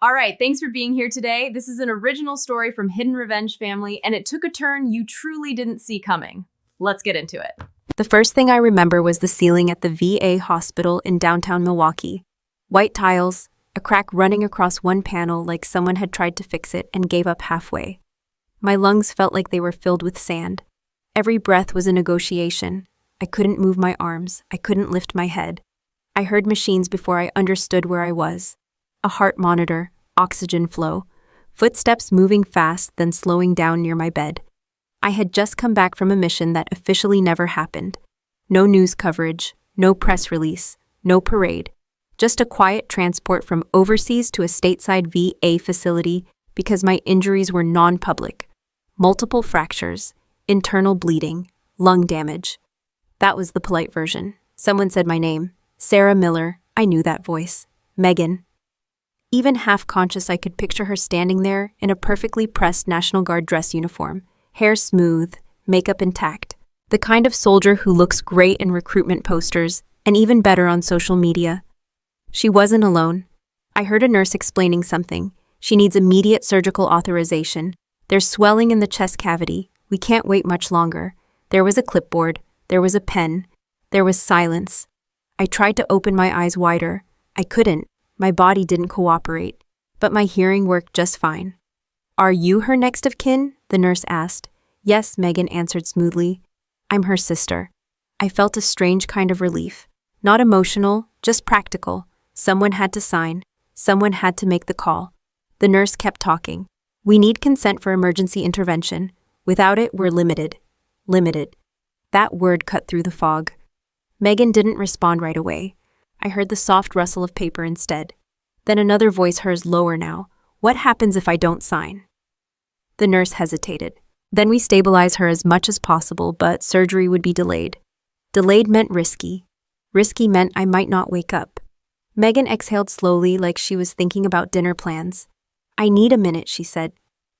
All right, thanks for being here today. This is an original story from Hidden Revenge Family, and it took a turn you truly didn't see coming. Let's get into it. The first thing I remember was the ceiling at the VA hospital in downtown Milwaukee. White tiles, a crack running across one panel like someone had tried to fix it and gave up halfway. My lungs felt like they were filled with sand. Every breath was a negotiation. I couldn't move my arms. I couldn't lift my head. I heard machines before I understood where I was. A heart monitor, oxygen flow, footsteps moving fast then slowing down near my bed. I had just come back from a mission that officially never happened. No news coverage, no press release, no parade. Just a quiet transport from overseas to a stateside VA facility because my injuries were non-public. Multiple fractures, internal bleeding, lung damage. That was the polite version. Someone said my name. Sarah Miller. I knew that voice. Megan. Even half-conscious, I could picture her standing there in a perfectly pressed National Guard dress uniform, hair smooth, makeup intact. The kind of soldier who looks great in recruitment posters and even better on social media. She wasn't alone. I heard a nurse explaining something. She needs immediate surgical authorization. There's swelling in the chest cavity. We can't wait much longer. There was a clipboard. There was a pen. There was silence. I tried to open my eyes wider. I couldn't. My body didn't cooperate, but my hearing worked just fine. "Are you her next of kin?" the nurse asked. "Yes," Megan answered smoothly. "I'm her sister." I felt a strange kind of relief. Not emotional, just practical. Someone had to sign. Someone had to make the call. The nurse kept talking. "We need consent for emergency intervention. Without it, we're limited." Limited. That word cut through the fog. Megan didn't respond right away. I heard the soft rustle of paper instead. Then another voice, hers lower now. "What happens if I don't sign?" The nurse hesitated. "Then we stabilize her as much as possible, but surgery would be delayed." Delayed meant risky. Risky meant I might not wake up. Megan exhaled slowly like she was thinking about dinner plans. "I need a minute," she said.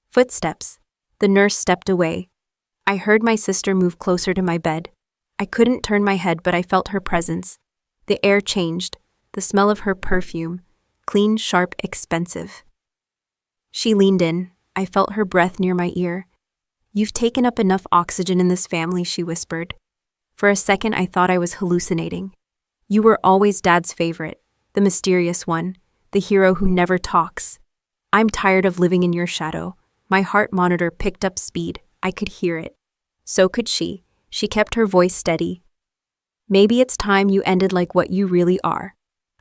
Footsteps. The nurse stepped away. I heard my sister move closer to my bed. I couldn't turn my head, but I felt her presence. The air changed, the smell of her perfume, clean, sharp, expensive. She leaned in. I felt her breath near my ear. "You've taken up enough oxygen in this family," she whispered. For a second, I thought I was hallucinating. "You were always Dad's favorite, the mysterious one, the hero who never talks. I'm tired of living in your shadow." My heart monitor picked up speed. I could hear it. So could she. She kept her voice steady. "Maybe it's time you ended like what you really are.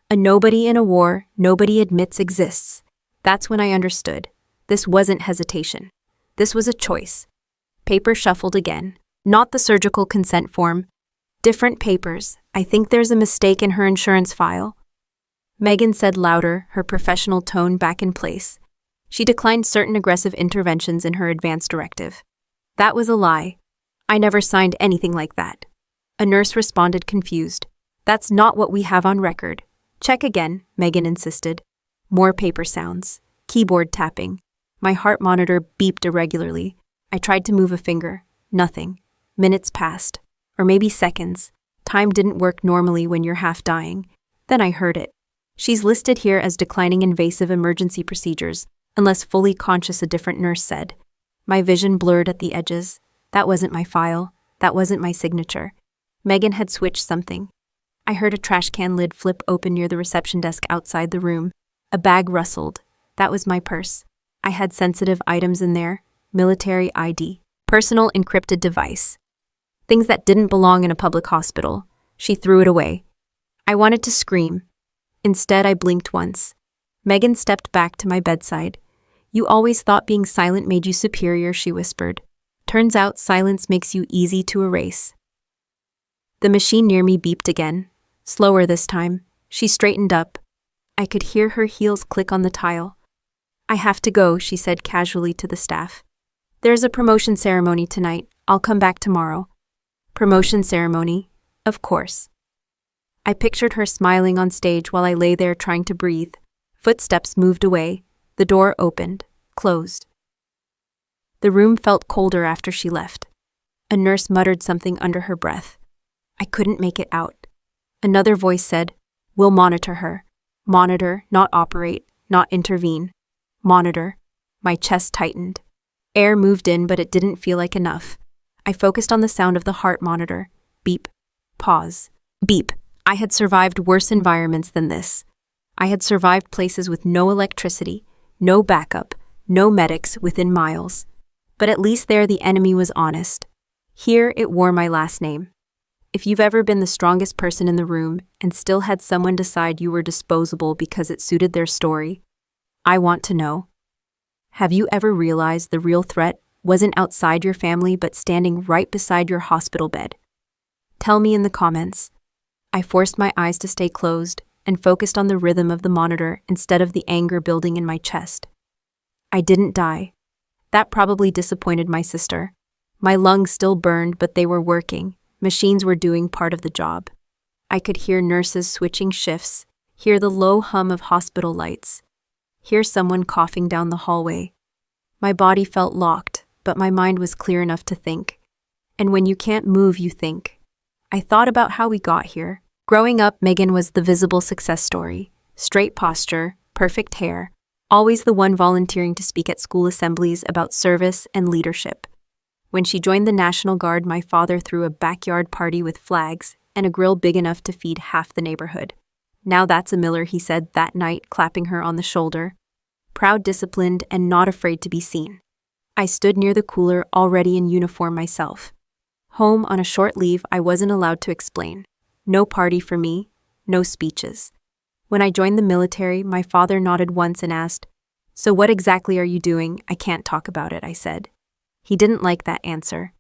A nobody in a war nobody admits exists." That's when I understood. This wasn't hesitation. This was a choice. Paper shuffled again. Not the surgical consent form. Different papers. "I think there's a mistake in her insurance file." Megan said louder, her professional tone back in place. She declined certain aggressive interventions in her advance directive. That was a lie. I never signed anything like that. A nurse responded confused. "That's not what we have on record." "Check again," Megan insisted. More paper sounds. Keyboard tapping. My heart monitor beeped irregularly. I tried to move a finger. Nothing. Minutes passed. Or maybe seconds. Time didn't work normally when you're half dying. Then I heard it. "She's listed here as declining invasive emergency procedures, unless fully conscious," a different nurse said. My vision blurred at the edges. That wasn't my file. That wasn't my signature. Megan had switched something. I heard a trash can lid flip open near the reception desk outside the room. A bag rustled. That was my purse. I had sensitive items in there. Military ID. Personal encrypted device. Things that didn't belong in a public hospital. She threw it away. I wanted to scream. Instead, I blinked once. Megan stepped back to my bedside. "You always thought being silent made you superior," she whispered. "Turns out silence makes you easy to erase." The machine near me beeped again. Slower this time. She straightened up. I could hear her heels click on the tile. "I have to go," she said casually to the staff. "There's a promotion ceremony tonight. I'll come back tomorrow." Promotion ceremony? Of course. I pictured her smiling on stage while I lay there trying to breathe. Footsteps moved away. The door opened, closed. The room felt colder after she left. A nurse muttered something under her breath. I couldn't make it out. Another voice said, "We'll monitor her." Monitor, not operate. not intervene. Monitor. My chest tightened. Air moved in, but it didn't feel like enough. I focused on the sound of the heart monitor. Beep. Pause. Beep. I had survived worse environments than this. I had survived places with no electricity, no backup, no medics within miles. But at least there the enemy was honest. Here it wore my last name. If you've ever been the strongest person in the room and still had someone decide you were disposable because it suited their story, I want to know. Have you ever realized the real threat wasn't outside your family but standing right beside your hospital bed? Tell me in the comments. I forced my eyes to stay closed and focused on the rhythm of the monitor instead of the anger building in my chest. I didn't die. That probably disappointed my sister. My lungs still burned, but they were working. Machines were doing part of the job. I could hear nurses switching shifts, hear the low hum of hospital lights, hear someone coughing down the hallway. My body felt locked, but my mind was clear enough to think. And when you can't move, you think. I thought about how we got here. Growing up, Megan was the visible success story. Straight posture, perfect hair, always the one volunteering to speak at school assemblies about service and leadership. When she joined the National Guard, my father threw a backyard party with flags and a grill big enough to feed half the neighborhood. Now that's a Miller, he said that night, clapping her on the shoulder. Proud, disciplined, and not afraid to be seen. I stood near the cooler, already in uniform myself. Home on a short leave, I wasn't allowed to explain. No party for me, no speeches. When I joined the military, my father nodded once and asked, "So what exactly are you doing?" "I can't talk about it," I said. He didn't like that answer.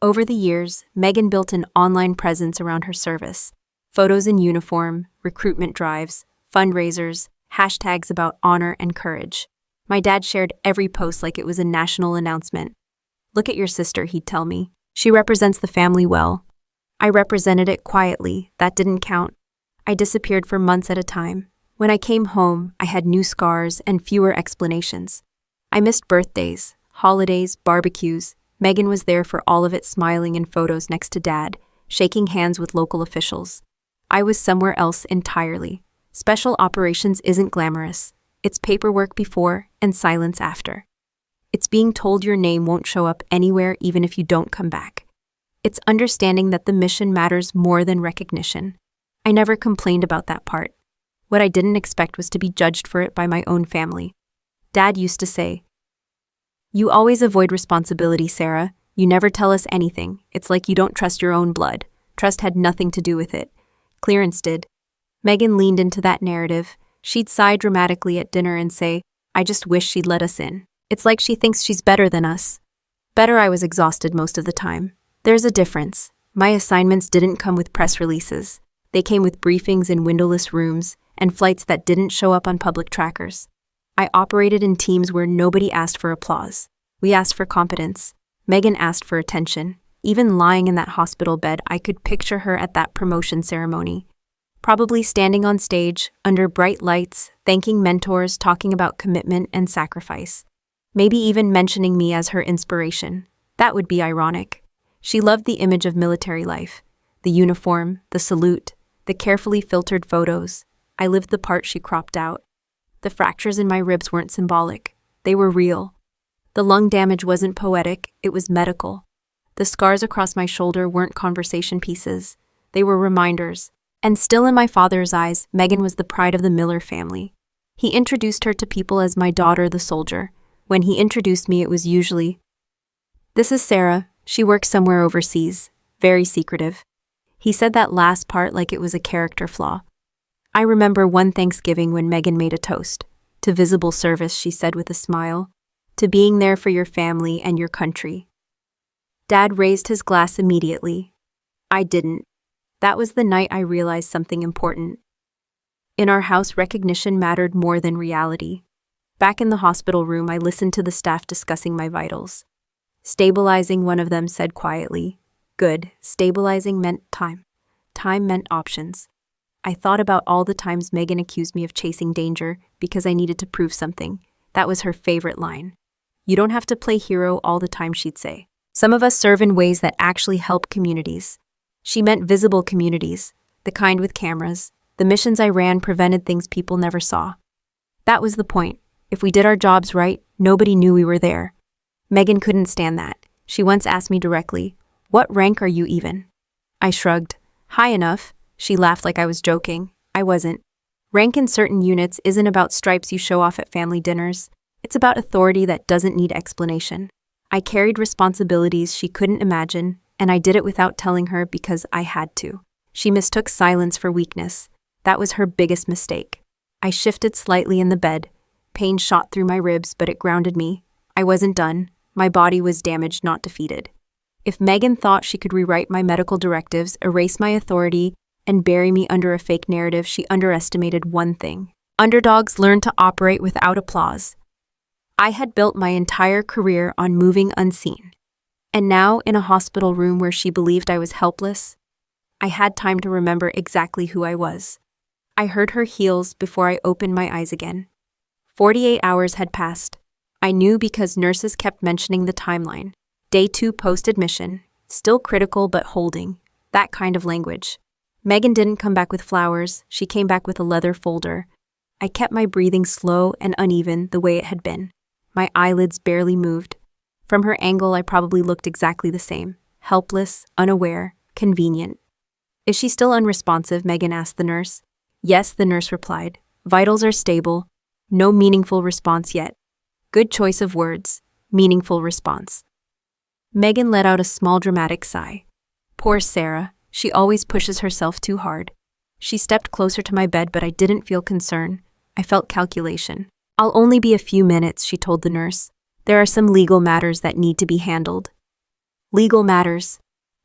Over the years, Megan built an online presence around her service. Photos in uniform, recruitment drives, fundraisers, hashtags about honor and courage. My dad shared every post like it was a national announcement. "Look at your sister," he'd tell me. "She represents the family well." I represented it quietly. That didn't count. I disappeared for months at a time. When I came home, I had new scars and fewer explanations. I missed birthdays, holidays, barbecues. Megan was there for all of it, smiling in photos next to Dad, shaking hands with local officials. I was somewhere else entirely. Special operations isn't glamorous. It's paperwork before and silence after. It's being told your name won't show up anywhere even if you don't come back. It's understanding that the mission matters more than recognition. I never complained about that part. What I didn't expect was to be judged for it by my own family. Dad used to say, "You always avoid responsibility, Sarah. You never tell us anything. It's like you don't trust your own blood." Trust had nothing to do with it. Clearance did. Megan leaned into that narrative. She'd sigh dramatically at dinner and say, "I just wish she'd let us in. It's like she thinks she's better than us." Better, I was exhausted most of the time. There's a difference. My assignments didn't come with press releases. They came with briefings in windowless rooms and flights that didn't show up on public trackers. I operated in teams where nobody asked for applause. We asked for competence. Megan asked for attention. Even lying in that hospital bed, I could picture her at that promotion ceremony. Probably standing on stage, under bright lights, thanking mentors, talking about commitment and sacrifice. Maybe even mentioning me as her inspiration. That would be ironic. She loved the image of military life. The uniform, the salute, the carefully filtered photos. I lived the part she cropped out. The fractures in my ribs weren't symbolic. They were real. The lung damage wasn't poetic, it was medical. The scars across my shoulder weren't conversation pieces. They were reminders. And still in my father's eyes, Megan was the pride of the Miller family. He introduced her to people as my daughter, the soldier. When he introduced me, it was usually, "This is Sarah. She works somewhere overseas." Very secretive. He said that last part like it was a character flaw. I remember one Thanksgiving when Megan made a toast. "To visible service," she said with a smile. "To being there for your family and your country." Dad raised his glass immediately. I didn't. That was the night I realized something important. In our house, recognition mattered more than reality. Back in the hospital room, I listened to the staff discussing my vitals. "Stabilizing," one of them said quietly. Good. Stabilizing meant time. Time meant options. I thought about all the times Megan accused me of chasing danger because I needed to prove something. That was her favorite line. "You don't have to play hero all the time," she'd say. "Some of us serve in ways that actually help communities." She meant visible communities, the kind with cameras. The missions I ran prevented things people never saw. That was the point. If we did our jobs right, nobody knew we were there. Megan couldn't stand that. She once asked me directly, "What rank are you even?" I shrugged. "High enough." She laughed like I was joking. I wasn't. Rank in certain units isn't about stripes you show off at family dinners. It's about authority that doesn't need explanation. I carried responsibilities she couldn't imagine, and I did it without telling her because I had to. She mistook silence for weakness. That was her biggest mistake. I shifted slightly in the bed. Pain shot through my ribs, but it grounded me. I wasn't done. My body was damaged, not defeated. If Megan thought she could rewrite my medical directives, erase my authority, and bury me under a fake narrative, she underestimated one thing. Underdogs learn to operate without applause. I had built my entire career on moving unseen. And now, in a hospital room where she believed I was helpless, I had time to remember exactly who I was. I heard her heels before I opened my eyes again. 48 hours had passed. I knew because nurses kept mentioning the timeline. Day 2 post-admission, still critical but holding. That kind of language. Megan didn't come back with flowers, she came back with a leather folder. I kept my breathing slow and uneven the way it had been. My eyelids barely moved. From her angle, I probably looked exactly the same. Helpless, unaware, convenient. "Is she still unresponsive?" Megan asked the nurse. "Yes," the nurse replied. "Vitals are stable. No meaningful response yet." Good choice of words. Meaningful response. Megan let out a small dramatic sigh. Poor Sarah. She always pushes herself too hard. She stepped closer to my bed, but I didn't feel concern. I felt calculation. "I'll only be a few minutes," she told the nurse. "There are some legal matters that need to be handled." Legal matters.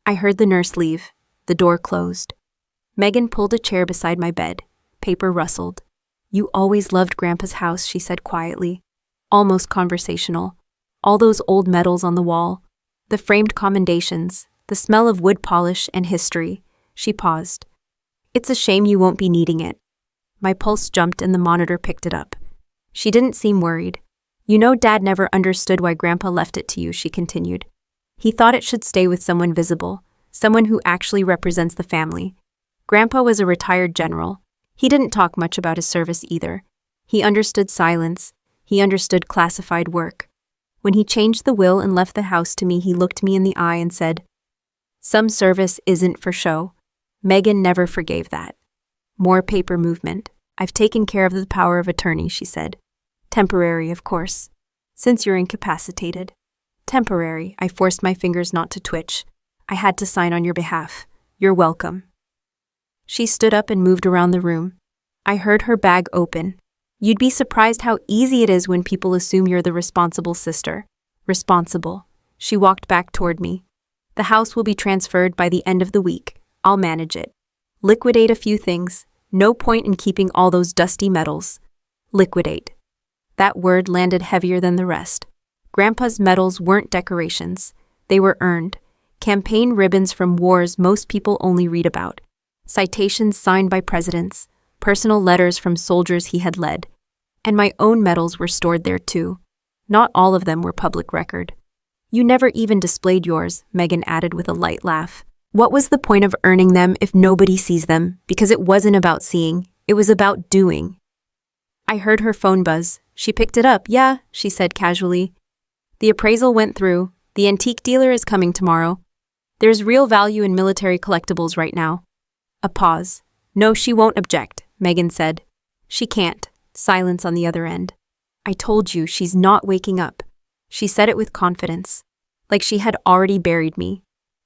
I heard the nurse leave. The door closed. Megan pulled a chair beside my bed. Paper rustled. "You always loved Grandpa's house," she said quietly. Almost conversational. All those old medals on the wall. The framed commendations. The smell of wood polish and history. She paused. "It's a shame you won't be needing it." My pulse jumped and the monitor picked it up. She didn't seem worried. "You know Dad never understood why Grandpa left it to you," she continued. "He thought it should stay with someone visible, someone who actually represents the family. Grandpa was a retired general. He didn't talk much about his service either. He understood silence. He understood classified work. When he changed the will and left the house to me, he looked me in the eye and said, 'Some service isn't for show.'" Megan never forgave that. More paper movement. "I've taken care of the power of attorney," she said. "Temporary, of course. Since you're incapacitated." "Temporary." I forced my fingers not to twitch. "I had to sign on your behalf. You're welcome." She stood up and moved around the room. I heard her bag open. You'd be surprised how easy it is when people assume you're the responsible sister. Responsible. She walked back toward me. "The house will be transferred by the end of the week. I'll manage it. Liquidate a few things. No point in keeping all those dusty medals." Liquidate. That word landed heavier than the rest. Grandpa's medals weren't decorations. They were earned. Campaign ribbons from wars most people only read about. Citations signed by presidents. Personal letters from soldiers he had led. And my own medals were stored there too. Not all of them were public record. "You never even displayed yours," Megan added with a light laugh. "What was the point of earning them if nobody sees them? Because it wasn't about seeing, it was about doing." I heard her phone buzz. She picked it up. "Yeah," she said casually. "The appraisal went through. The antique dealer is coming tomorrow. There's real value in military collectibles right now." A pause. "No, she won't object," Megan said. "She can't." Silence on the other end. "I told you, she's not waking up." She said it with confidence, like she had already buried me.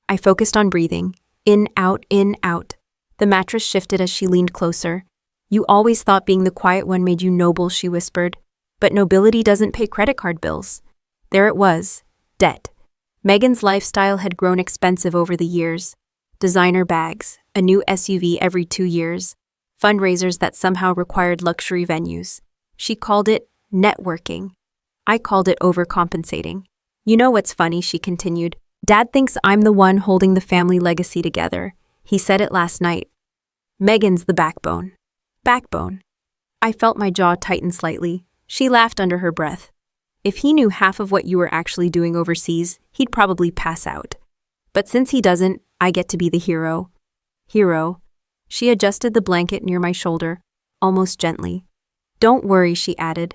I focused on breathing. In, out, in, out. The mattress shifted as she leaned closer. "You always thought being the quiet one made you noble," she whispered. "But nobility doesn't pay credit card bills." There it was. Debt. Megan's lifestyle had grown expensive over the years. Designer bags, a new SUV every 2 years, fundraisers that somehow required luxury venues. She called it networking. I called it overcompensating. "You know what's funny," she continued. "Dad thinks I'm the one holding the family legacy together. He said it last night. Megan's the backbone." Backbone. I felt my jaw tighten slightly. She laughed under her breath. "If he knew half of what you were actually doing overseas, he'd probably pass out. But since he doesn't, I get to be the hero." Hero. She adjusted the blanket near my shoulder, almost gently. Don't worry, she added.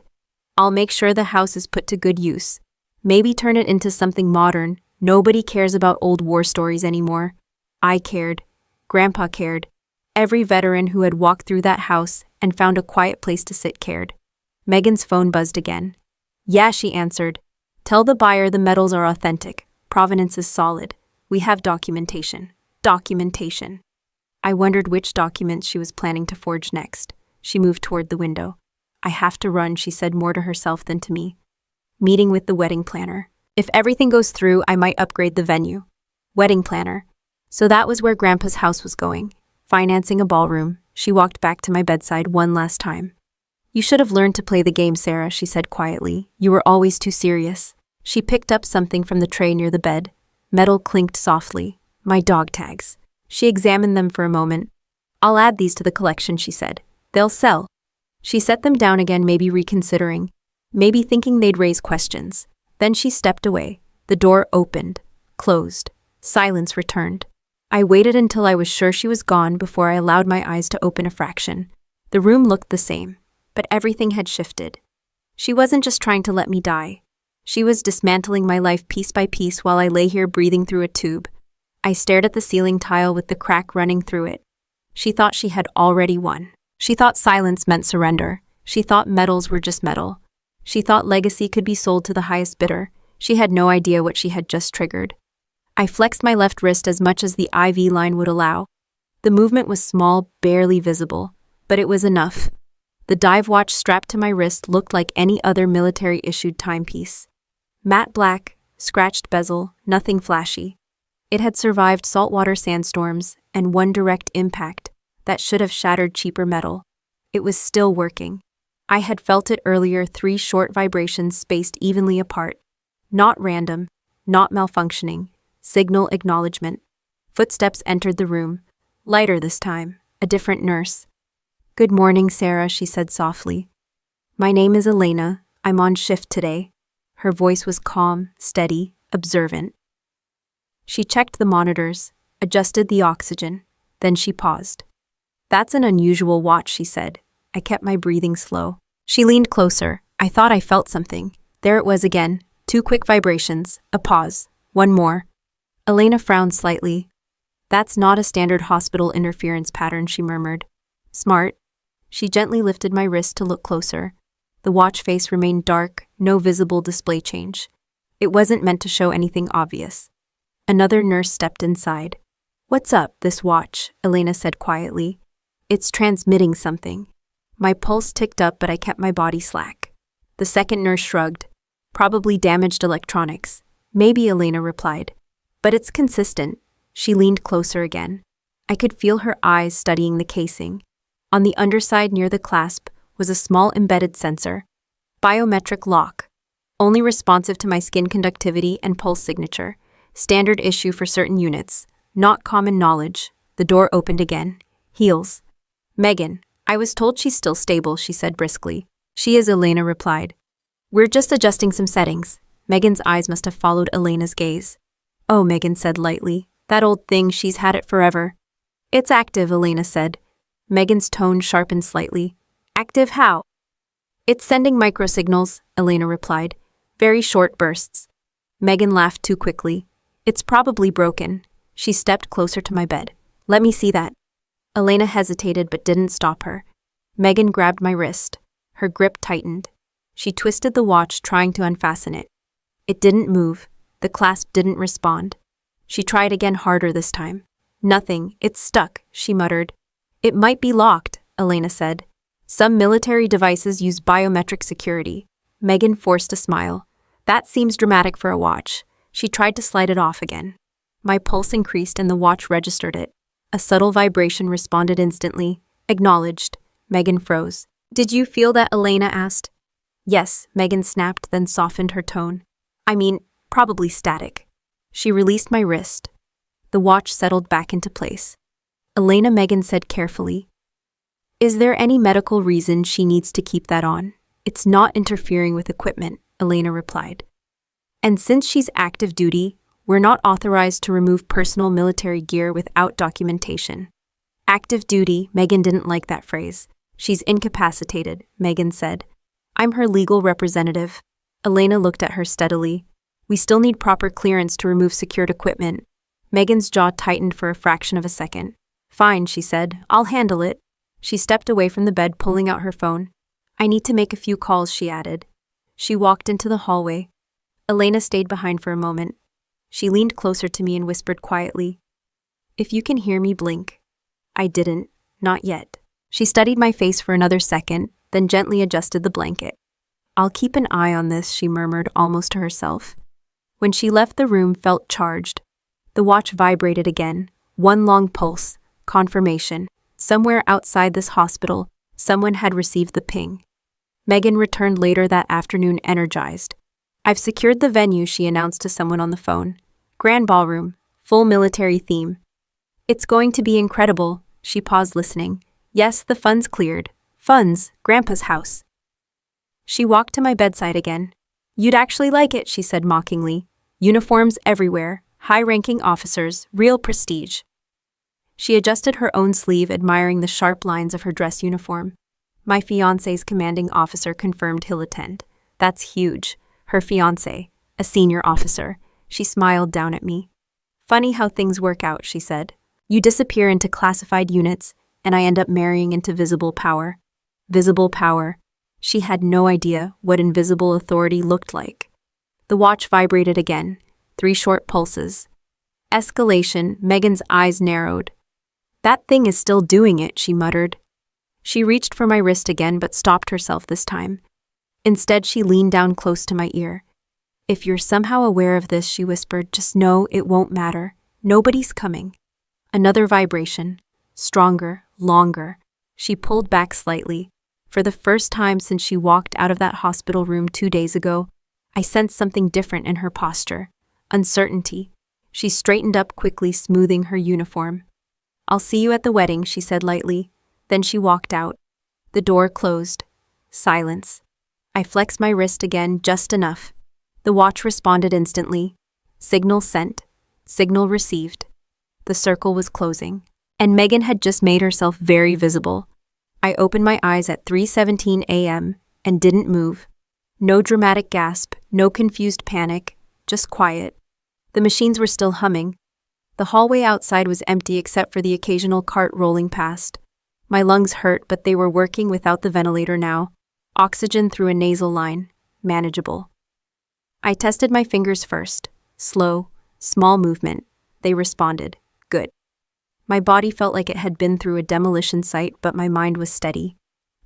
I'll make sure the house is put to good use. Maybe turn it into something modern. Nobody cares about old war stories anymore. I cared. Grandpa cared. Every veteran who had walked through that house and found a quiet place to sit cared. Megan's phone buzzed again. Yeah, she answered. Tell the buyer the metals are authentic. Provenance is solid. We have documentation. Documentation. I wondered which documents she was planning to forge next. She moved toward the window. I have to run, she said more to herself than to me. Meeting with the wedding planner. If everything goes through, I might upgrade the venue. Wedding planner. So that was where Grandpa's house was going. Financing a ballroom. She walked back to my bedside one last time. You should have learned to play the game, Sarah, she said quietly. You were always too serious. She picked up something from the tray near the bed. Metal clinked softly. My dog tags. She examined them for a moment. I'll add these to the collection, she said. They'll sell. She set them down again, maybe reconsidering. Maybe thinking they'd raise questions. Then she stepped away. The door opened. Closed. Silence returned. I waited until I was sure she was gone before I allowed my eyes to open a fraction. The room looked the same, but everything had shifted. She wasn't just trying to let me die. She was dismantling my life piece by piece while I lay here breathing through a tube. I stared at the ceiling tile with the crack running through it. She thought she had already won. She thought silence meant surrender. She thought metals were just metal. She thought legacy could be sold to the highest bidder. She had no idea what she had just triggered. I flexed my left wrist as much as the IV line would allow. The movement was small, barely visible, but it was enough. The dive watch strapped to my wrist looked like any other military-issued timepiece. Matte black, scratched bezel, nothing flashy. It had survived saltwater sandstorms and one direct impact that should have shattered cheaper metal. It was still working. I had felt it earlier, 3 short vibrations spaced evenly apart. Not random, not malfunctioning. Signal acknowledgement. Footsteps entered the room. Lighter this time, a different nurse. Good morning, Sarah, she said softly. My name is Elena. I'm on shift today. Her voice was calm, steady, observant. She checked the monitors, adjusted the oxygen, then she paused. That's an unusual watch, she said. I kept my breathing slow. She leaned closer. I thought I felt something. There it was again. 2 quick vibrations, a pause, one more. Elena frowned slightly. That's not a standard hospital interference pattern, she murmured. Smart. She gently lifted my wrist to look closer. The watch face remained dark, no visible display change. It wasn't meant to show anything obvious. Another nurse stepped inside. What's up, this watch? Elena said quietly. It's transmitting something. My pulse ticked up, but I kept my body slack. The second nurse shrugged. Probably damaged electronics. Maybe, Elena replied. But it's consistent. She leaned closer again. I could feel her eyes studying the casing. On the underside near the clasp was a small embedded sensor. Biometric lock. Only responsive to my skin conductivity and pulse signature. Standard issue for certain units. Not common knowledge. The door opened again. Heels. Megan, I was told she's still stable, she said briskly. She is, Elena replied. We're just adjusting some settings. Megan's eyes must have followed Elena's gaze. Oh, Megan said lightly. That old thing, she's had it forever. It's active, Elena said. Megan's tone sharpened slightly. Active how? It's sending microsignals, Elena replied. Very short bursts. Megan laughed too quickly. It's probably broken. She stepped closer to my bed. Let me see that. Elena hesitated but didn't stop her. Megan grabbed my wrist. Her grip tightened. She twisted the watch, trying to unfasten it. It didn't move. The clasp didn't respond. She tried again, harder this time. Nothing. It's stuck, she muttered. It might be locked, Elena said. Some military devices use biometric security. Megan forced a smile. That seems dramatic for a watch. She tried to slide it off again. My pulse increased and the watch registered it. A subtle vibration responded instantly. Acknowledged. Megan froze. Did you feel that? Elena asked. Yes, Megan snapped, then softened her tone. I mean, probably static. She released my wrist. The watch settled back into place. Elena, Megan said carefully. Is there any medical reason she needs to keep that on? It's not interfering with equipment, Elena replied. And since she's active duty, we're not authorized to remove personal military gear without documentation. Active duty, Megan didn't like that phrase. She's incapacitated, Megan said. I'm her legal representative. Elena looked at her steadily. We still need proper clearance to remove secured equipment. Megan's jaw tightened for a fraction of a second. Fine, she said. I'll handle it. She stepped away from the bed, pulling out her phone. I need to make a few calls, she added. She walked into the hallway. Elena stayed behind for a moment. She leaned closer to me and whispered quietly, If you can hear me, blink. I didn't. Not yet. She studied my face for another second, then gently adjusted the blanket. I'll keep an eye on this, she murmured almost to herself. When she left, the room felt charged. The watch vibrated again. One long pulse. Confirmation. Somewhere outside this hospital, someone had received the ping. Megan returned later that afternoon energized. I've secured the venue, she announced to someone on the phone. Grand ballroom. Full military theme. It's going to be incredible. She paused, listening. Yes, the funds cleared. Funds, Grandpa's house. She walked to my bedside again. You'd actually like it, she said mockingly. Uniforms everywhere, high-ranking officers, real prestige. She adjusted her own sleeve, admiring the sharp lines of her dress uniform. My fiancé's commanding officer confirmed he'll attend. That's huge. Her fiancé, a senior officer. She smiled down at me. Funny how things work out, she said. You disappear into classified units, and I end up marrying into visible power. Visible power. She had no idea what invisible authority looked like. The watch vibrated again. 3 short pulses. Escalation. Megan's eyes narrowed. That thing is still doing it, she muttered. She reached for my wrist again, but stopped herself this time. Instead, she leaned down close to my ear. If you're somehow aware of this, she whispered, just know it won't matter. Nobody's coming. Another vibration. Stronger, longer. She pulled back slightly. For the first time since she walked out of that hospital room 2 days ago, I sensed something different in her posture. Uncertainty. She straightened up quickly, smoothing her uniform. I'll see you at the wedding, she said lightly. Then she walked out. The door closed. Silence. I flexed my wrist again, just enough. The watch responded instantly. Signal sent. Signal received. The circle was closing. And Megan had just made herself very visible. I opened my eyes at 3:17 a.m. and didn't move. No dramatic gasp, no confused panic, just quiet. The machines were still humming. The hallway outside was empty except for the occasional cart rolling past. My lungs hurt, but they were working without the ventilator now. Oxygen through a nasal line. Manageable. I tested my fingers first. Slow, small movement. They responded. Good. My body felt like it had been through a demolition site, but my mind was steady.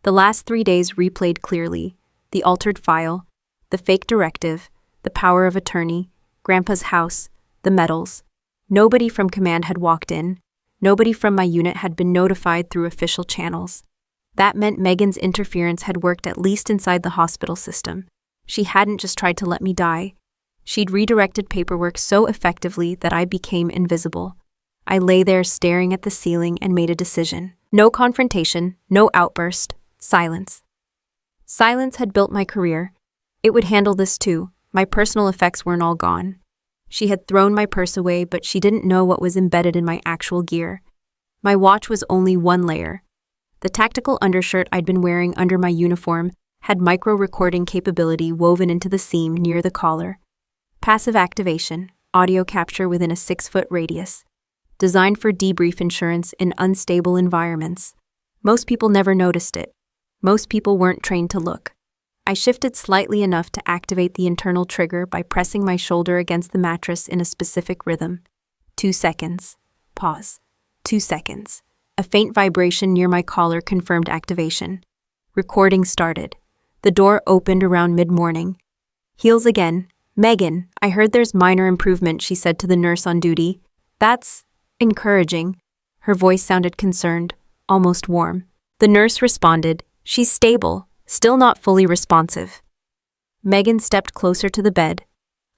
The last 3 days replayed clearly. The altered file, the fake directive, the power of attorney, Grandpa's house, the medals. Nobody from command had walked in. Nobody from my unit had been notified through official channels. That meant Megan's interference had worked at least inside the hospital system. She hadn't just tried to let me die. She'd redirected paperwork so effectively that I became invisible. I lay there staring at the ceiling and made a decision. No confrontation, no outburst, silence. Silence had built my career. It would handle this too. My personal effects weren't all gone. She had thrown my purse away, but she didn't know what was embedded in my actual gear. My watch was only one layer. The tactical undershirt I'd been wearing under my uniform had micro-recording capability woven into the seam near the collar. Passive activation, audio capture within a 6-foot radius. Designed for debrief insurance in unstable environments. Most people never noticed it. Most people weren't trained to look. I shifted slightly enough to activate the internal trigger by pressing my shoulder against the mattress in a specific rhythm. 2 seconds. Pause. 2 seconds. A faint vibration near my collar confirmed activation. Recording started. The door opened around mid-morning. Heels again. Megan, I heard there's minor improvement, she said to the nurse on duty. That's encouraging. Her voice sounded concerned, almost warm. The nurse responded, she's stable, still not fully responsive. Megan stepped closer to the bed.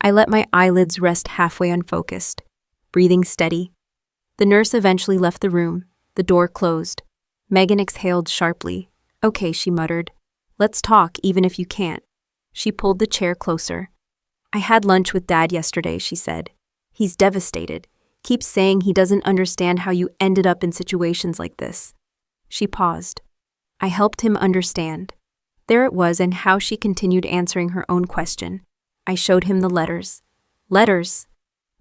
I let my eyelids rest halfway unfocused, breathing steady. The nurse eventually left the room. The door closed. Megan exhaled sharply. Okay, she muttered. Let's talk, even if you can't. She pulled the chair closer. I had lunch with Dad yesterday, she said. He's devastated. Keeps saying he doesn't understand how you ended up in situations like this. She paused. I helped him understand. There it was, and how she continued answering her own question. I showed him the letters. Letters?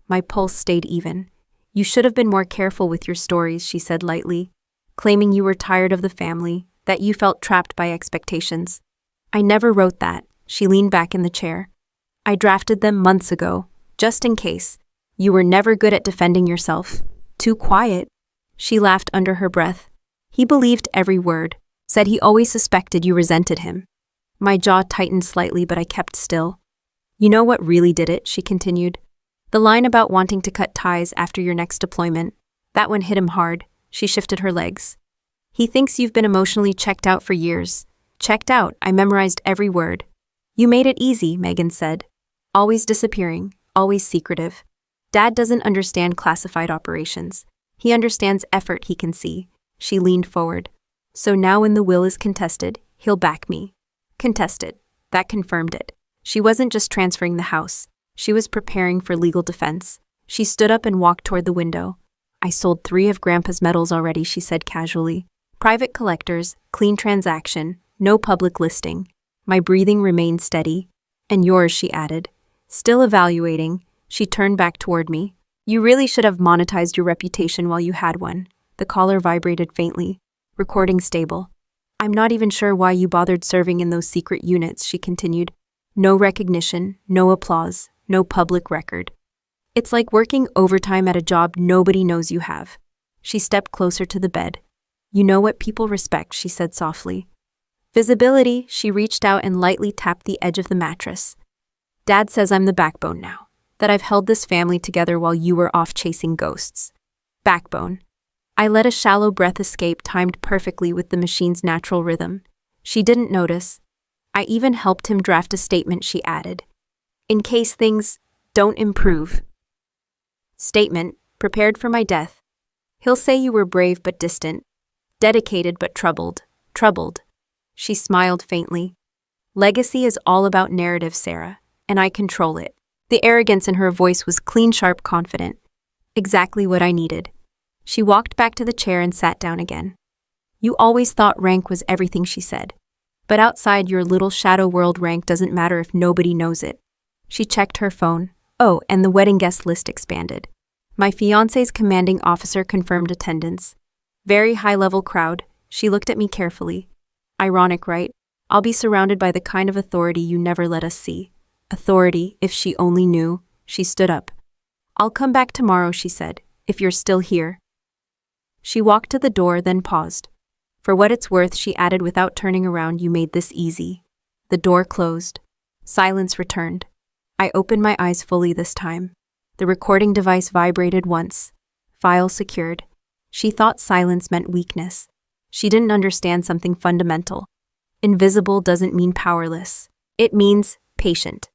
My pulse stayed even. You should have been more careful with your stories, she said lightly, claiming you were tired of the family, that you felt trapped by expectations. I never wrote that. She leaned back in the chair. I drafted them months ago, just in case. You were never good at defending yourself. Too quiet. She laughed under her breath. He believed every word, said he always suspected you resented him. My jaw tightened slightly, but I kept still. You know what really did it, she continued. The line about wanting to cut ties after your next deployment. That one hit him hard. She shifted her legs. He thinks you've been emotionally checked out for years. Checked out, I memorized every word. You made it easy, Megan said. Always disappearing, always secretive. Dad doesn't understand classified operations. He understands effort he can see. She leaned forward. So now when the will is contested, he'll back me. Contested. That confirmed it. She wasn't just transferring the house. She was preparing for legal defense. She stood up and walked toward the window. I sold 3 of Grandpa's medals already, she said casually. Private collectors, clean transaction, no public listing. My breathing remained steady. And yours, she added. Still evaluating, she turned back toward me. You really should have monetized your reputation while you had one. The caller vibrated faintly. Recording stable. I'm not even sure why you bothered serving in those secret units, she continued. No recognition, no applause, no public record. It's like working overtime at a job nobody knows you have. She stepped closer to the bed. You know what people respect, she said softly. Visibility, she reached out and lightly tapped the edge of the mattress. Dad says I'm the backbone now, that I've held this family together while you were off chasing ghosts. Backbone. I let a shallow breath escape, timed perfectly with the machine's natural rhythm. She didn't notice. I even helped him draft a statement, she added. In case things don't improve. Statement, prepared for my death. He'll say you were brave but distant, dedicated but troubled. She smiled faintly. Legacy is all about narrative, Sarah, and I control it. The arrogance in her voice was clean, sharp, confident. Exactly what I needed. She walked back to the chair and sat down again. You always thought rank was everything, she said. But outside your little shadow world, rank doesn't matter if nobody knows it. She checked her phone. Oh, and the wedding guest list expanded. My fiancé's commanding officer confirmed attendance. Very high-level crowd. She looked at me carefully. Ironic, right? I'll be surrounded by the kind of authority you never let us see. Authority, if she only knew. She stood up. I'll come back tomorrow, she said, if you're still here. She walked to the door, then paused. For what it's worth, she added without turning around, you made this easy. The door closed. Silence returned. I opened my eyes fully this time. The recording device vibrated once. File secured. She thought silence meant weakness. She didn't understand something fundamental. Invisible doesn't mean powerless. It means patient.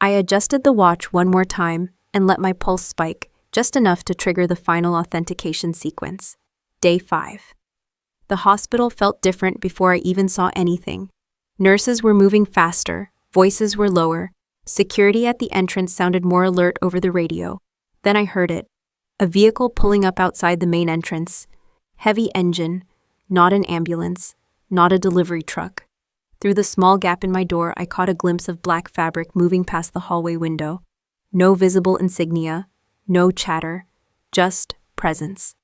I adjusted the watch one more time and let my pulse spike, just enough to trigger the final authentication sequence. Day 5. The hospital felt different before I even saw anything. Nurses were moving faster, voices were lower. Security at the entrance sounded more alert over the radio. Then I heard it. A vehicle pulling up outside the main entrance. Heavy engine, not an ambulance, not a delivery truck. Through the small gap in my door, I caught a glimpse of black fabric moving past the hallway window. No visible insignia, no chatter, just presence.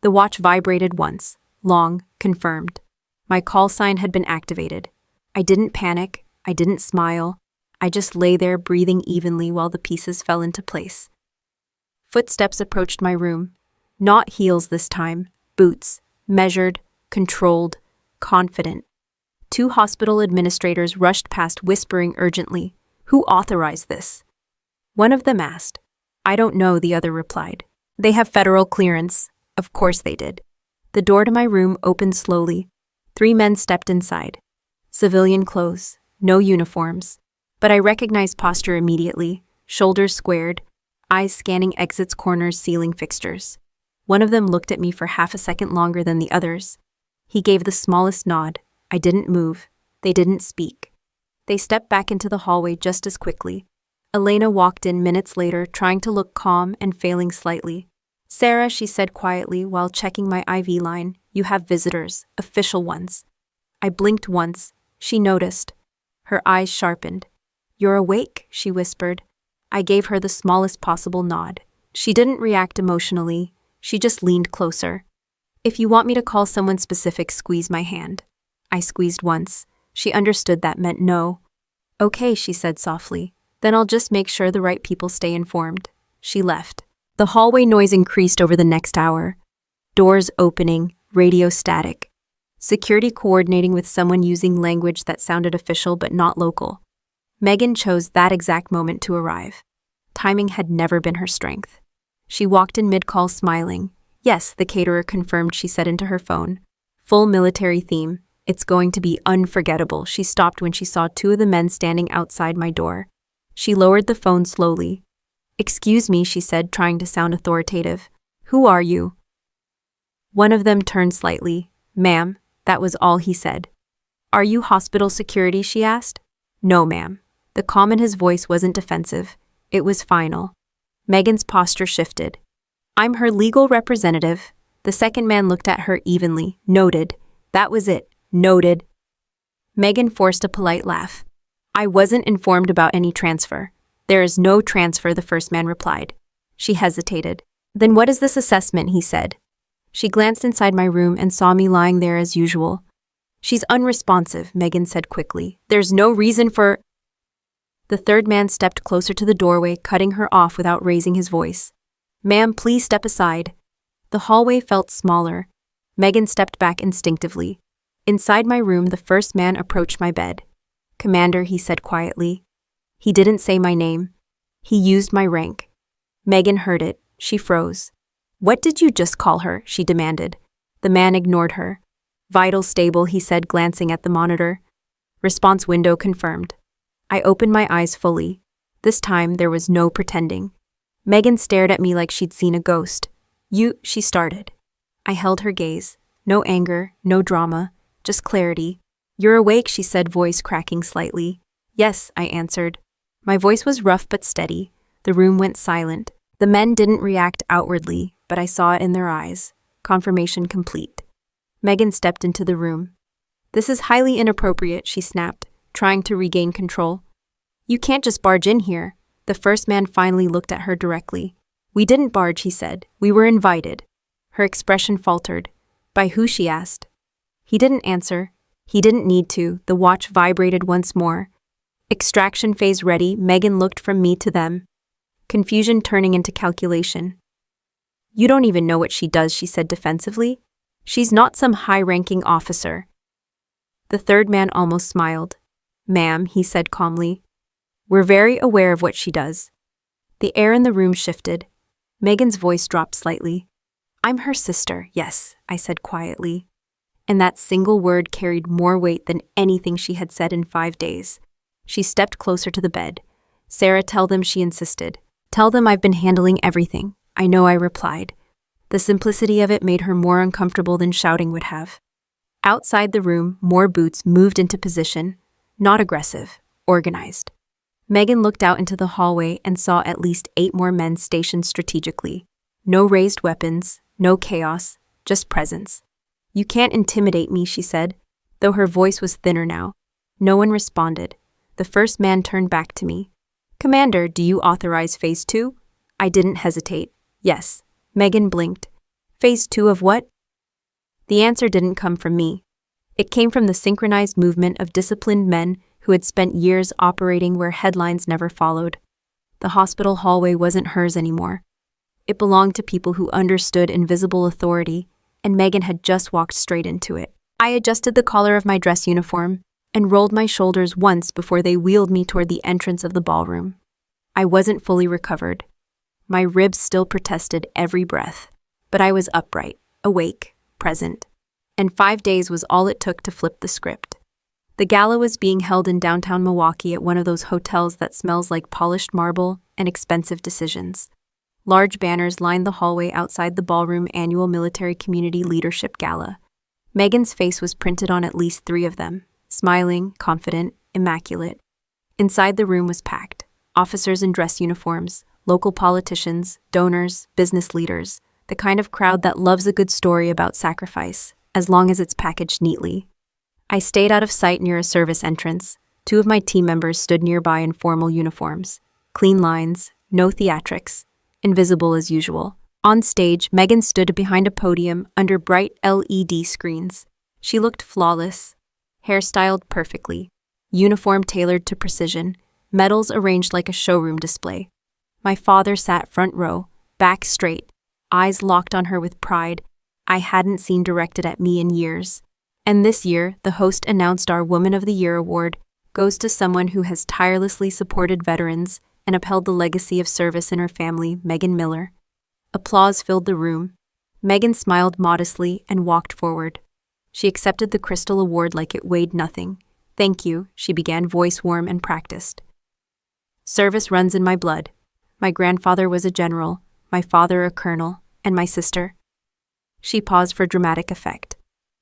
The watch vibrated once, long, confirmed. My call sign had been activated. I didn't panic, I didn't smile. I just lay there breathing evenly while the pieces fell into place. Footsteps approached my room. Not heels this time, boots, measured, controlled, confident. 2 hospital administrators rushed past whispering urgently, "Who authorized this?" One of them asked. "I don't know," the other replied. "They have federal clearance." Of course they did. The door to my room opened slowly. 3 men stepped inside. Civilian clothes, no uniforms. But I recognized posture immediately, shoulders squared, eyes scanning exits, corners, ceiling fixtures. One of them looked at me for half a second longer than the others. He gave the smallest nod. I didn't move. They didn't speak. They stepped back into the hallway just as quickly. Elena walked in minutes later, trying to look calm and failing slightly. Sarah, she said quietly while checking my IV line, you have visitors, official ones. I blinked once. She noticed. Her eyes sharpened. You're awake, she whispered. I gave her the smallest possible nod. She didn't react emotionally. She just leaned closer. If you want me to call someone specific, squeeze my hand. I squeezed once. She understood that meant no. Okay, she said softly. Then I'll just make sure the right people stay informed. She left. The hallway noise increased over the next hour. Doors opening, radio static. Security coordinating with someone using language that sounded official but not local. Megan chose that exact moment to arrive. Timing had never been her strength. She walked in mid-call smiling. Yes, the caterer confirmed, she said into her phone. Full military theme. It's going to be unforgettable. She stopped when she saw two of the men standing outside my door. She lowered the phone slowly. Excuse me, she said, trying to sound authoritative. Who are you? One of them turned slightly. Ma'am, that was all he said. Are you hospital security, she asked. No, ma'am. The calm in his voice wasn't defensive. It was final. Megan's posture shifted. I'm her legal representative. The second man looked at her evenly. Noted. That was it. Noted. Megan forced a polite laugh. I wasn't informed about any transfer. There is no transfer, the first man replied. She hesitated. Then what is this assessment, he said. She glanced inside my room and saw me lying there as usual. She's unresponsive, Megan said quickly. There's no reason for... The third man stepped closer to the doorway, cutting her off without raising his voice. Ma'am, please step aside. The hallway felt smaller. Megan stepped back instinctively. Inside my room, the first man approached my bed. Commander, he said quietly. He didn't say my name. He used my rank. Megan heard it. She froze. What did you just call her? She demanded. The man ignored her. Vital stable, he said, glancing at the monitor. Response window confirmed. I opened my eyes fully. This time, there was no pretending. Megan stared at me like she'd seen a ghost. She started. I held her gaze. No anger, no drama, just clarity. You're awake, she said, voice cracking slightly. Yes, I answered. My voice was rough but steady. The room went silent. The men didn't react outwardly, but I saw it in their eyes. Confirmation complete. Megan stepped into the room. This is highly inappropriate, she snapped, trying to regain control. You can't just barge in here. The first man finally looked at her directly. We didn't barge, he said. We were invited. Her expression faltered. By who, she asked. He didn't answer. He didn't need to. The watch vibrated once more. Extraction phase ready. Megan looked from me to them. Confusion turning into calculation. You don't even know what she does, she said defensively. She's not some high-ranking officer. The third man almost smiled. Ma'am, he said calmly. We're very aware of what she does. The air in the room shifted. Megan's voice dropped slightly. I'm her sister, yes, I said quietly. And that single word carried more weight than anything she had said in 5 days. She stepped closer to the bed. Sarah, tell them, she insisted. Tell them I've been handling everything. I know, I replied. The simplicity of it made her more uncomfortable than shouting would have. Outside the room, more boots moved into position. Not aggressive, organized. Megan looked out into the hallway and saw at least 8 more men stationed strategically. No raised weapons, no chaos, just presence. You can't intimidate me, she said, though her voice was thinner now. No one responded. The first man turned back to me. Commander, do you authorize Phase 2? I didn't hesitate. Yes. Megan blinked. Phase 2 of what? The answer didn't come from me. It came from the synchronized movement of disciplined men who had spent years operating where headlines never followed. The hospital hallway wasn't hers anymore. It belonged to people who understood invisible authority, and Megan had just walked straight into it. I adjusted the collar of my dress uniform and rolled my shoulders once before they wheeled me toward the entrance of the ballroom. I wasn't fully recovered. My ribs still protested every breath, but I was upright, awake, present. And 5 days was all it took to flip the script. The gala was being held in downtown Milwaukee at one of those hotels that smells like polished marble and expensive decisions. Large banners lined the hallway outside the ballroom annual military community leadership gala. Megan's face was printed on at least 3 of them, smiling, confident, immaculate. Inside the room was packed. Officers in dress uniforms, local politicians, donors, business leaders. the kind of crowd that loves a good story about sacrifice, as long as it's packaged neatly. I stayed out of sight near a service entrance. Two of my team members stood nearby in formal uniforms. Clean lines, no theatrics, invisible as usual. On stage, Megan stood behind a podium under bright LED screens. She looked flawless, hair styled perfectly, uniform tailored to precision, medals arranged like a showroom display. My father sat front row, back straight, eyes locked on her with pride I hadn't seen directed at me in years. And this year, the host announced our Woman of the Year award goes to someone who has tirelessly supported veterans and upheld the legacy of service in her family, Megan Miller. Applause filled the room. Megan smiled modestly and walked forward. She accepted the crystal award like it weighed nothing. "Thank you," she began, voice warm and practiced. "Service runs in my blood. My grandfather was a general, my father a colonel, and my sister." She paused for dramatic effect.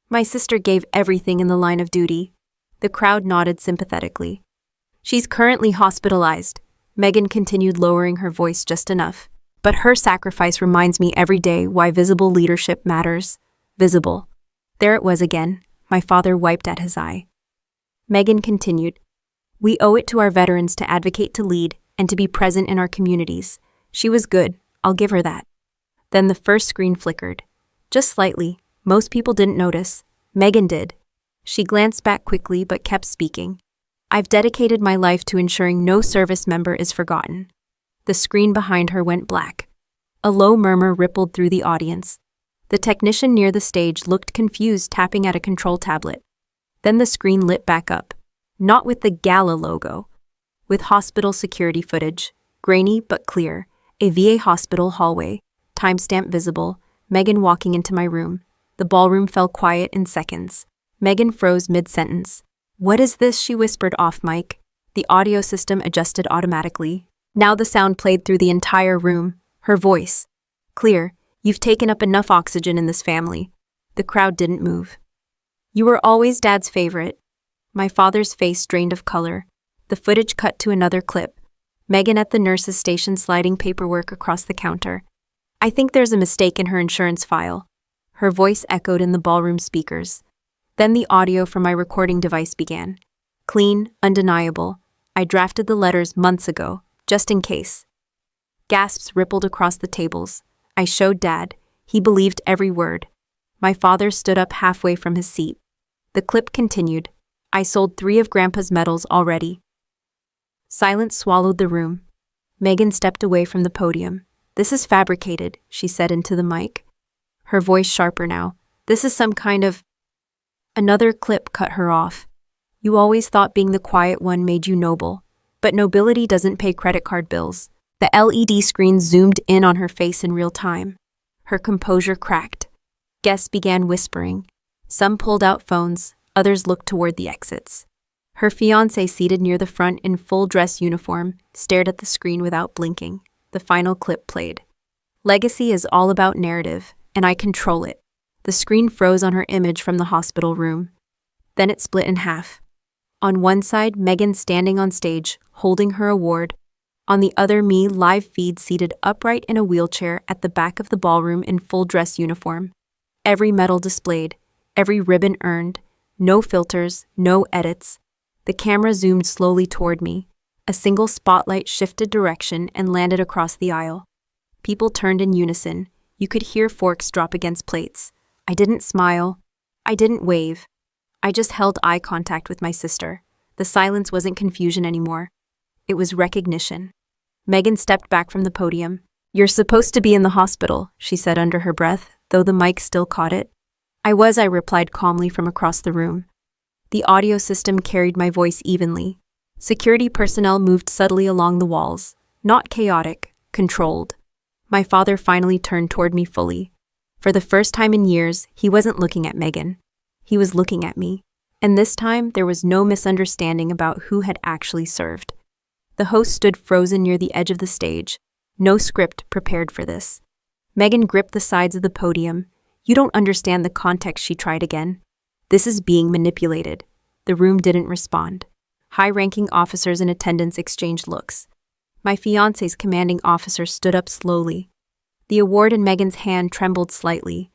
"My sister gave everything in the line of duty." The crowd nodded sympathetically. "She's currently hospitalized," Megan continued, lowering her voice just enough. "But her sacrifice reminds me every day why visible leadership matters." Visible. There it was again. My father wiped at his eye. Megan continued, "We owe it to our veterans to advocate, to lead, and to be present in our communities. She was good, I'll give her that." Then the first screen flickered. Just slightly. Most people didn't notice. Megan did. She glanced back quickly but kept speaking. "I've dedicated my life to ensuring no service member is forgotten." The screen behind her went black. A low murmur rippled through the audience. The technician near the stage looked confused, tapping at a control tablet. Then the screen lit back up. Not with the gala logo. With hospital security footage. Grainy but clear. A VA hospital hallway. Timestamp visible. Megan walking into my room. The ballroom fell quiet in seconds. Megan froze mid-sentence. "What is this?" she whispered off mic. The audio system adjusted automatically. Now the sound played through the entire room. Her voice. Clear. "You've taken up enough oxygen in this family." The crowd didn't move. "You were always Dad's favorite." My father's face drained of color. The footage cut to another clip. Megan at the nurse's station sliding paperwork across the counter. "I think there's a mistake in her insurance file." Her voice echoed in the ballroom speakers. Then the audio from my recording device began. Clean, undeniable. "I drafted the letters months ago, just in case." Gasps rippled across the tables. I showed Dad. He believed every word. My father stood up halfway from his seat. The clip continued. "I sold 3 of Grandpa's medals already." Silence swallowed the room. Megan stepped away from the podium. "This is fabricated," she said into the mic. Her voice sharper now. "This is some kind of—" Another clip cut her off. "You always thought being the quiet one made you noble. But nobility doesn't pay credit card bills." The LED screen zoomed in on her face in real time. Her composure cracked. Guests began whispering. Some pulled out phones, others looked toward the exits. Her fiancé, seated near the front in full dress uniform, stared at the screen without blinking. The final clip played. "Legacy is all about narrative, and I control it." The screen froze on her image from the hospital room. Then it split in half. On one side, Megan standing on stage, holding her award. On the other, me, live feed, seated upright in a wheelchair at the back of the ballroom in full dress uniform. Every medal displayed, every ribbon earned, no filters, no edits. The camera zoomed slowly toward me. A single spotlight shifted direction and landed across the aisle. People turned in unison. You could hear forks drop against plates. I didn't smile. I didn't wave. I just held eye contact with my sister. The silence wasn't confusion anymore. It was recognition. Megan stepped back from the podium. "You're supposed to be in the hospital," she said under her breath, though the mic still caught it. I replied calmly from across the room. The audio system carried my voice evenly. Security personnel moved subtly along the walls. Not chaotic, controlled. My father finally turned toward me fully. For the first time in years, he wasn't looking at Megan. He was looking at me. And this time, there was no misunderstanding about who had actually served. The host stood frozen near the edge of the stage. No script prepared for this. Megan gripped the sides of the podium. "You don't understand the context," she tried again. "This is being manipulated." The room didn't respond. High-ranking officers in attendance exchanged looks. My fiancé's commanding officer stood up slowly. The award in Megan's hand trembled slightly.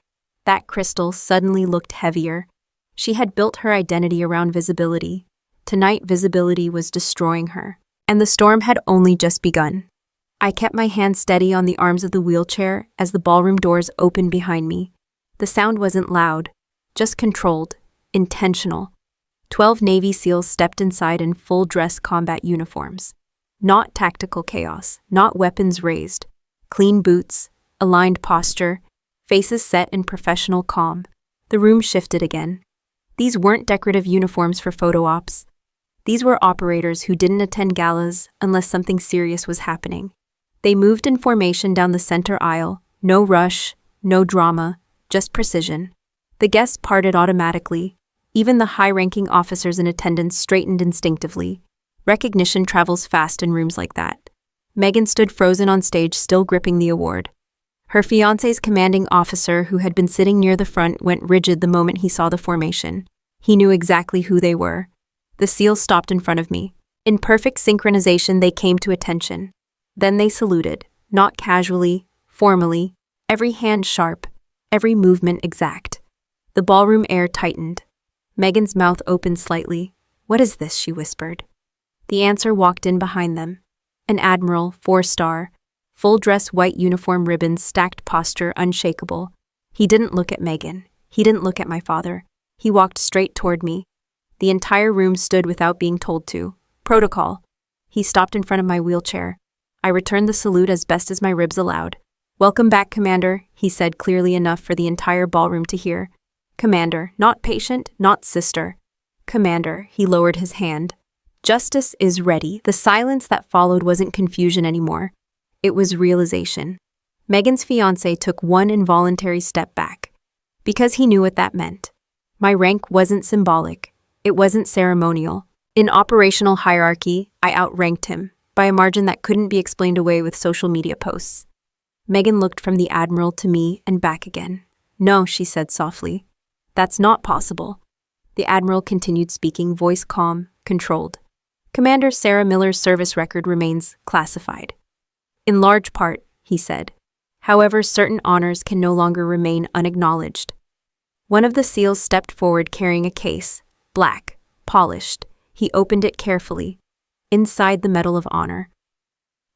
That crystal suddenly looked heavier. She had built her identity around visibility. Tonight, visibility was destroying her, and the storm had only just begun. I kept my hand steady on the arms of the wheelchair as the ballroom doors opened behind me. The sound wasn't loud, just controlled, intentional. 12 Navy SEALs stepped inside in full-dress combat uniforms. Not tactical chaos, not weapons raised. Clean boots, aligned posture, faces set in professional calm. The room shifted again. These weren't decorative uniforms for photo ops. These were operators who didn't attend galas unless something serious was happening. They moved in formation down the center aisle, no rush, no drama, just precision. The guests parted automatically. Even the high-ranking officers in attendance straightened instinctively. Recognition travels fast in rooms like that. Megan stood frozen on stage, still gripping the award. Her fiancé's commanding officer, who had been sitting near the front, went rigid the moment he saw the formation. He knew exactly who they were. The SEALs stopped in front of me. In perfect synchronization, they came to attention. Then they saluted, not casually, formally, every hand sharp, every movement exact. The ballroom air tightened. Megan's mouth opened slightly. "What is this?" she whispered. The answer walked in behind them. An admiral, 4-star, full-dress white uniform ribbons, stacked posture, unshakable. He didn't look at Megan. He didn't look at my father. He walked straight toward me. The entire room stood without being told to. Protocol. He stopped in front of my wheelchair. I returned the salute as best as my ribs allowed. "Welcome back, Commander," he said clearly enough for the entire ballroom to hear. "Commander, not patient, not sister. Commander," he lowered his hand. "Justice is ready." The silence that followed wasn't confusion anymore. It was realization. Megan's fiancé took one involuntary step back, because he knew what that meant. My rank wasn't symbolic. It wasn't ceremonial. In operational hierarchy, I outranked him, by a margin that couldn't be explained away with social media posts. Megan looked from the Admiral to me and back again. "No," she said softly. "That's not possible." The Admiral continued speaking, voice calm, controlled. "Commander Sarah Miller's service record remains classified. In large part," he said. "However, certain honors can no longer remain unacknowledged." One of the SEALs stepped forward carrying a case, black, polished. He opened it carefully. Inside the Medal of Honor.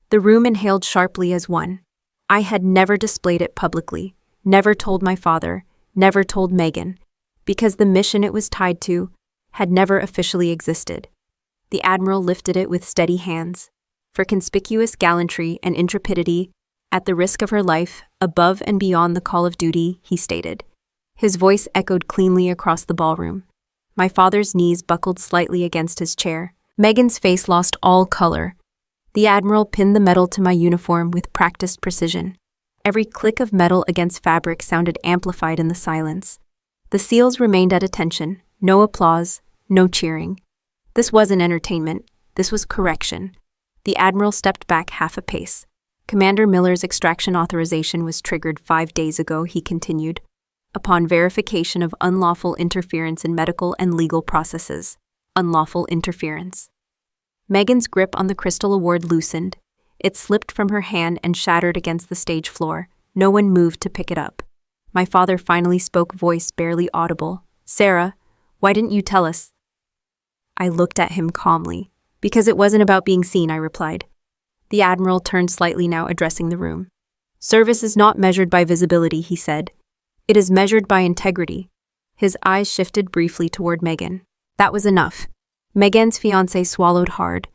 The room inhaled sharply as one. I had never displayed it publicly, never told my father, never told Megan, because the mission it was tied to had never officially existed. The Admiral lifted it with steady hands. For conspicuous gallantry and intrepidity, at the risk of her life, above and beyond the call of duty, he stated. His voice echoed cleanly across the ballroom. My father's knees buckled slightly against his chair. Megan's face lost all color. The Admiral pinned the medal to my uniform with practiced precision. Every click of metal against fabric sounded amplified in the silence. The SEALs remained at attention. No applause, no cheering. This wasn't entertainment. This was correction. The Admiral stepped back half a pace. "Commander Miller's extraction authorization was triggered 5 days ago," he continued, "upon verification of unlawful interference in medical and legal processes. Unlawful interference." Megan's grip on the crystal award loosened. It slipped from her hand and shattered against the stage floor. No one moved to pick it up. My father finally spoke, voice barely audible. "Sarah, why didn't you tell us?" I looked at him calmly. "Because it wasn't about being seen," I replied. The Admiral turned slightly now, addressing the room. "Service is not measured by visibility," he said. "It is measured by integrity." His eyes shifted briefly toward Megan. That was enough. Megan's fiancé swallowed hard.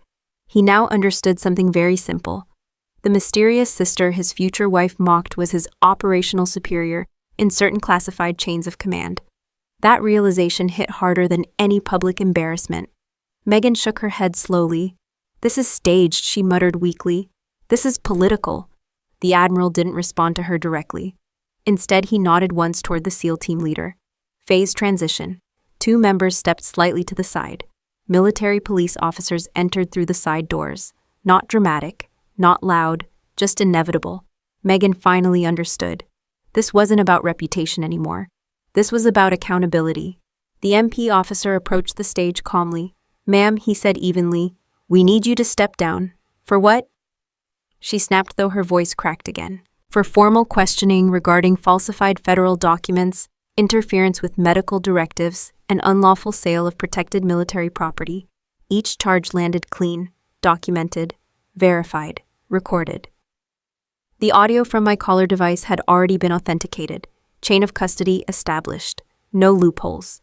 He now understood something very simple. The mysterious sister his future wife mocked was his operational superior in certain classified chains of command. That realization hit harder than any public embarrassment. Megan shook her head slowly. "This is staged," she muttered weakly. "This is political." The Admiral didn't respond to her directly. Instead, he nodded once toward the SEAL team leader. Phase transition. 2 members stepped slightly to the side. Military police officers entered through the side doors. Not dramatic, not loud, just inevitable. Megan finally understood. This wasn't about reputation anymore. This was about accountability. The MP officer approached the stage calmly. "Ma'am," he said evenly, "we need you to step down." "For what?" She snapped, though her voice cracked again. For formal questioning regarding falsified federal documents, interference with medical directives, and unlawful sale of protected military property, each charge landed clean, documented, verified, recorded. The audio from my caller device had already been authenticated, chain of custody established, no loopholes.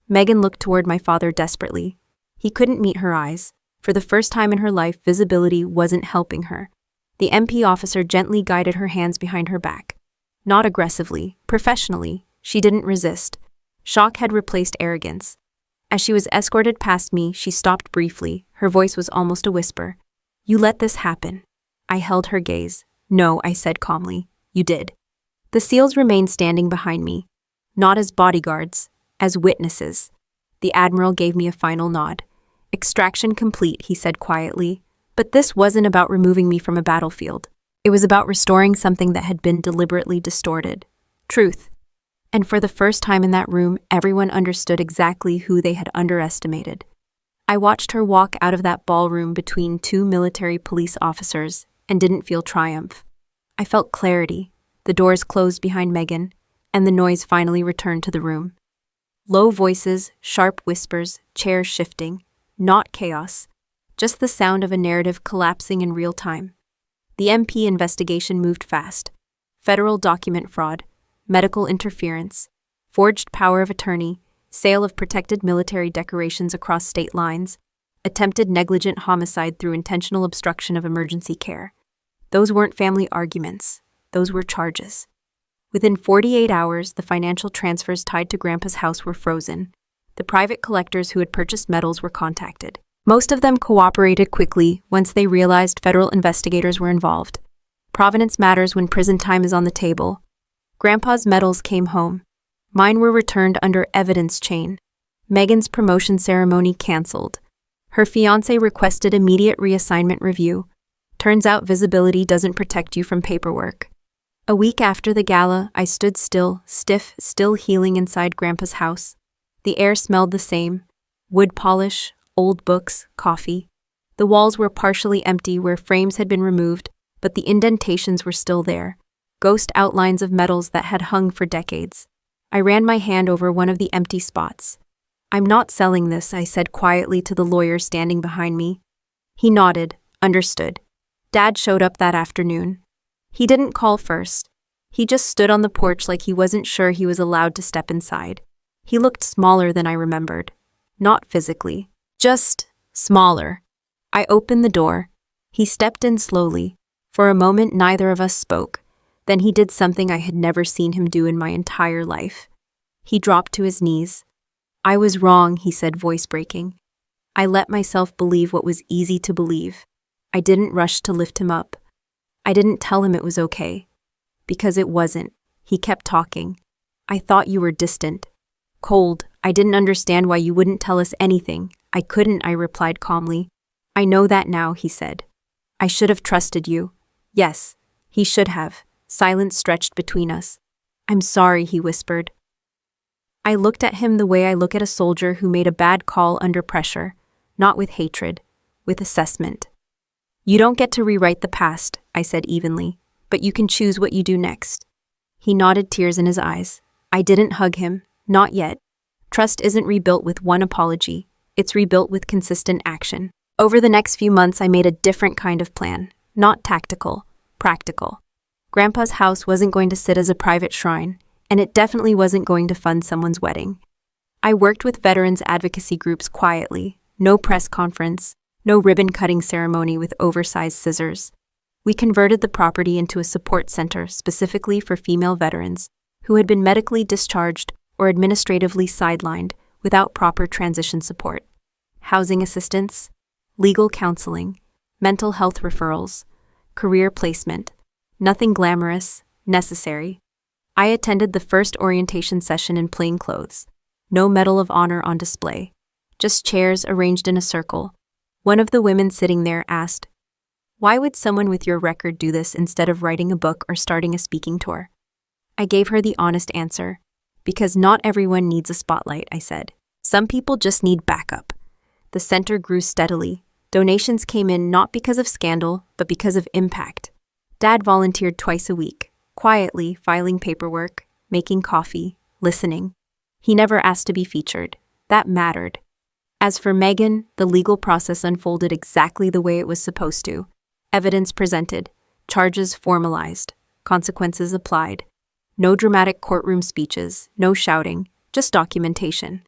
Megan looked toward my father desperately. He couldn't meet her eyes. For the first time in her life, visibility wasn't helping her. The MP officer gently guided her hands behind her back. Not aggressively, professionally, she didn't resist. Shock had replaced arrogance. As she was escorted past me, she stopped briefly. Her voice was almost a whisper. "You let this happen." I held her gaze. "No," I said calmly. "You did." The SEALs remained standing behind me. Not as bodyguards, as witnesses. The Admiral gave me a final nod. "Extraction complete," he said quietly. But this wasn't about removing me from a battlefield. It was about restoring something that had been deliberately distorted. Truth. And for the first time in that room, everyone understood exactly who they had underestimated. I watched her walk out of that ballroom between two military police officers and didn't feel triumph. I felt clarity. The doors closed behind Megan, and the noise finally returned to the room. Low voices, sharp whispers, chairs shifting. Not chaos, just the sound of a narrative collapsing in real time. The MP investigation moved fast. Federal document fraud, medical interference, forged power of attorney, sale of protected military decorations across state lines, attempted negligent homicide through intentional obstruction of emergency care. Those weren't family arguments. Those were charges. Within 48 hours, the financial transfers tied to Grandpa's house were frozen. The private collectors who had purchased metals were contacted. Most of them cooperated quickly once they realized federal investigators were involved. Provenance matters when prison time is on the table. Grandpa's metals came home. Mine were returned under evidence chain. Megan's promotion ceremony canceled. Her fiancé requested immediate reassignment review. Turns out visibility doesn't protect you from paperwork. A week after the gala, I stood still, stiff, still healing inside Grandpa's house. The air smelled the same. Wood polish, old books, coffee. The walls were partially empty where frames had been removed, but the indentations were still there. Ghost outlines of metals that had hung for decades. I ran my hand over one of the empty spots. "I'm not selling this," I said quietly to the lawyer standing behind me. He nodded, understood. Dad showed up that afternoon. He didn't call first. He just stood on the porch like he wasn't sure he was allowed to step inside. He looked smaller than I remembered. Not physically, just smaller. I opened the door. He stepped in slowly. For a moment, neither of us spoke. Then he did something I had never seen him do in my entire life. He dropped to his knees. "I was wrong," he said, voice breaking. I let myself believe what was easy to believe. I didn't rush to lift him up. I didn't tell him it was okay. Because it wasn't. He kept talking. "I thought you were distant. Cold. I didn't understand why you wouldn't tell us anything." "I couldn't," I replied calmly. "I know that now," he said. "I should have trusted you." Yes, he should have. Silence stretched between us. "I'm sorry," he whispered. I looked at him the way I look at a soldier who made a bad call under pressure, not with hatred, with assessment. "You don't get to rewrite the past," I said evenly, "but you can choose what you do next." He nodded, tears in his eyes. I didn't hug him, not yet. Trust isn't rebuilt with one apology. It's rebuilt with consistent action. Over the next few months, I made a different kind of plan. Not tactical, practical. Grandpa's house wasn't going to sit as a private shrine, and it definitely wasn't going to fund someone's wedding. I worked with veterans advocacy groups quietly. No press conference, no ribbon-cutting ceremony with oversized scissors. We converted the property into a support center specifically for female veterans who had been medically discharged or administratively sidelined without proper transition support. Housing assistance, legal counseling, mental health referrals, career placement. Nothing glamorous, necessary. I attended the first orientation session in plain clothes. No Medal of Honor on display. Just chairs arranged in a circle. One of the women sitting there asked, "Why would someone with your record do this instead of writing a book or starting a speaking tour?" I gave her the honest answer. "Because not everyone needs a spotlight," I said. "Some people just need backup." The center grew steadily. Donations came in not because of scandal, but because of impact. Dad volunteered twice a week, quietly filing paperwork, making coffee, listening. He never asked to be featured. That mattered. As for Megan, the legal process unfolded exactly the way it was supposed to. Evidence presented, charges formalized, consequences applied. No dramatic courtroom speeches, no shouting, just documentation.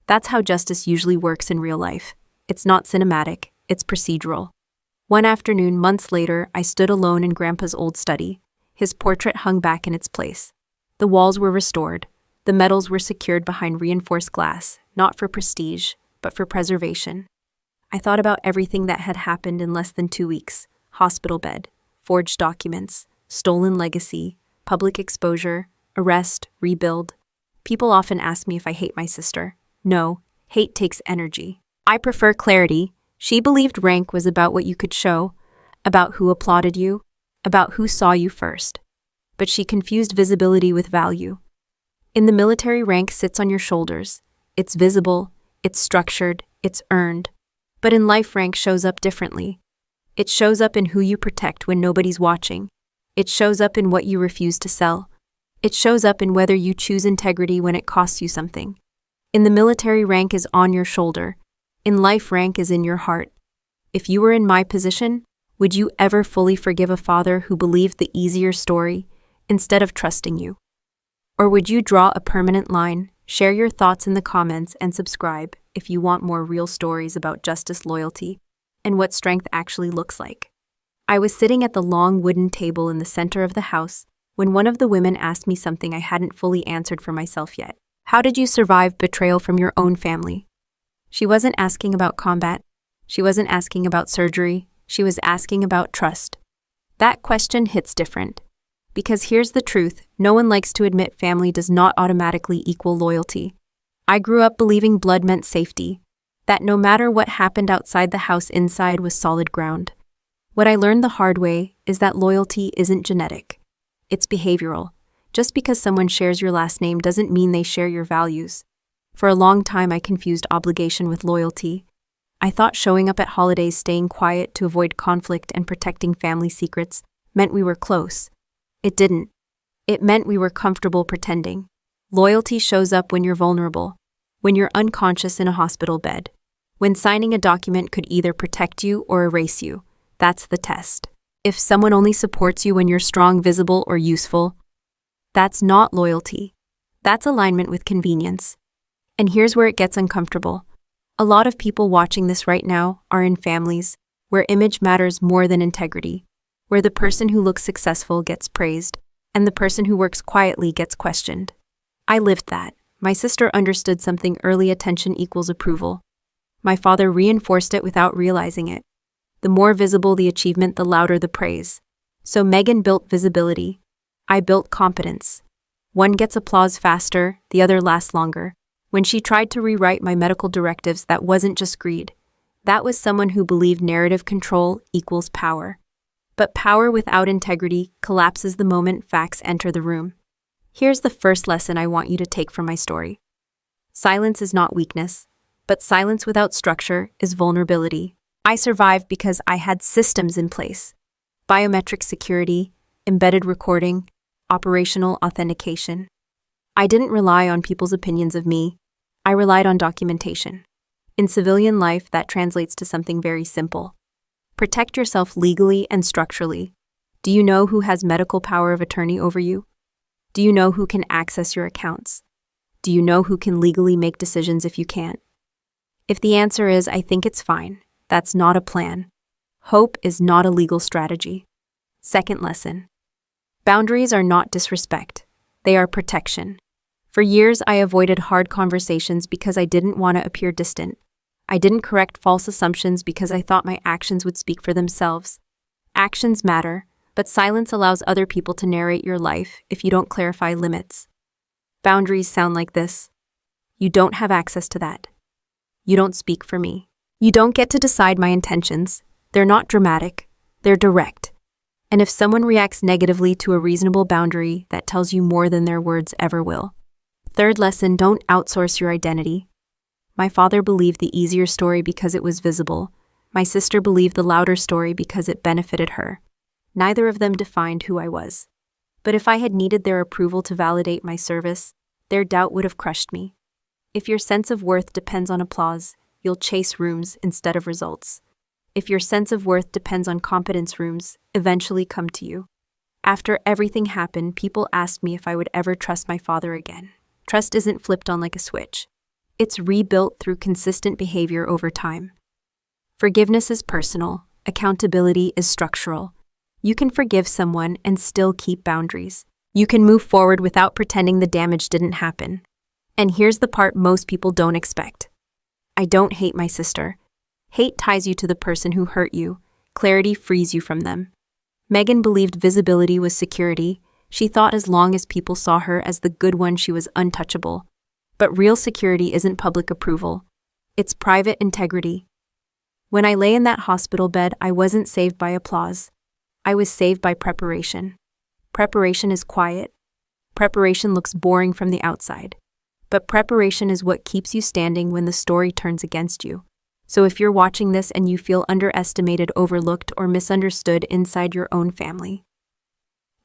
That's how justice usually works in real life. It's not cinematic, it's procedural. One afternoon, months later, I stood alone in Grandpa's old study. His portrait hung back in its place. The walls were restored. The medals were secured behind reinforced glass, not for prestige, but for preservation. I thought about everything that had happened in less than 2 weeks. Hospital bed, forged documents, stolen legacy, public exposure, arrest, rebuild. People often ask me if I hate my sister. No, hate takes energy. I prefer clarity. She believed rank was about what you could show, about who applauded you, about who saw you first. But she confused visibility with value. In the military, rank sits on your shoulders. It's visible, it's structured, it's earned. But in life, rank shows up differently. It shows up in who you protect when nobody's watching. It shows up in what you refuse to sell. It shows up in whether you choose integrity when it costs you something. In the military, rank is on your shoulder. In life, rank is in your heart. If you were in my position, would you ever fully forgive a father who believed the easier story instead of trusting you? Or would you draw a permanent line, share your thoughts in the comments, and subscribe if you want more real stories about justice, loyalty, and what strength actually looks like? I was sitting at the long wooden table in the center of the house when one of the women asked me something I hadn't fully answered for myself yet. How did you survive betrayal from your own family? She wasn't asking about combat. She wasn't asking about surgery. She was asking about trust. That question hits different. Because here's the truth, no one likes to admit family does not automatically equal loyalty. I grew up believing blood meant safety, that no matter what happened outside the house, inside was solid ground. What I learned the hard way is that loyalty isn't genetic. It's behavioral. Just because someone shares your last name doesn't mean they share your values. For a long time, I confused obligation with loyalty. I thought showing up at holidays, staying quiet to avoid conflict, and protecting family secrets meant we were close. It didn't. It meant we were comfortable pretending. Loyalty shows up when you're vulnerable, when you're unconscious in a hospital bed, when signing a document could either protect you or erase you. That's the test. If someone only supports you when you're strong, visible, or useful, that's not loyalty. That's alignment with convenience. And here's where it gets uncomfortable. A lot of people watching this right now are in families where image matters more than integrity, where the person who looks successful gets praised, and the person who works quietly gets questioned. I lived that. My sister understood something early: attention equals approval. My father reinforced it without realizing it. The more visible the achievement, the louder the praise. So Megan built visibility. I built competence. One gets applause faster, the other lasts longer. When she tried to rewrite my medical directives, that wasn't just greed. That was someone who believed narrative control equals power. But power without integrity collapses the moment facts enter the room. Here's the first lesson I want you to take from my story. Silence is not weakness, but silence without structure is vulnerability. I survived because I had systems in place: biometric security, embedded recording, operational authentication. I didn't rely on people's opinions of me. I relied on documentation. In civilian life, that translates to something very simple. Protect yourself legally and structurally. Do you know who has medical power of attorney over you? Do you know who can access your accounts? Do you know who can legally make decisions if you can't? If the answer is, I think it's fine, that's not a plan. Hope is not a legal strategy. Second lesson. Boundaries are not disrespect. They are protection. For years, I avoided hard conversations because I didn't want to appear distant. I didn't correct false assumptions because I thought my actions would speak for themselves. Actions matter, but silence allows other people to narrate your life if you don't clarify limits. Boundaries sound like this. You don't have access to that. You don't speak for me. You don't get to decide my intentions. They're not dramatic. They're direct. And if someone reacts negatively to a reasonable boundary, that tells you more than their words ever will. Third lesson, don't outsource your identity. My father believed the easier story because it was visible. My sister believed the louder story because it benefited her. Neither of them defined who I was. But if I had needed their approval to validate my service, their doubt would have crushed me. If your sense of worth depends on applause, you'll chase rooms instead of results. If your sense of worth depends on competence, rooms eventually come to you. After everything happened, people asked me if I would ever trust my father again. Trust isn't flipped on like a switch. It's rebuilt through consistent behavior over time. Forgiveness is personal. Accountability is structural. You can forgive someone and still keep boundaries. You can move forward without pretending the damage didn't happen. And here's the part most people don't expect. I don't hate my sister. Hate ties you to the person who hurt you. Clarity frees you from them. Megan believed visibility was security. She thought as long as people saw her as the good one, she was untouchable. But real security isn't public approval. It's private integrity. When I lay in that hospital bed, I wasn't saved by applause. I was saved by preparation. Preparation is quiet. Preparation looks boring from the outside. But preparation is what keeps you standing when the story turns against you. So if you're watching this and you feel underestimated, overlooked, or misunderstood inside your own family,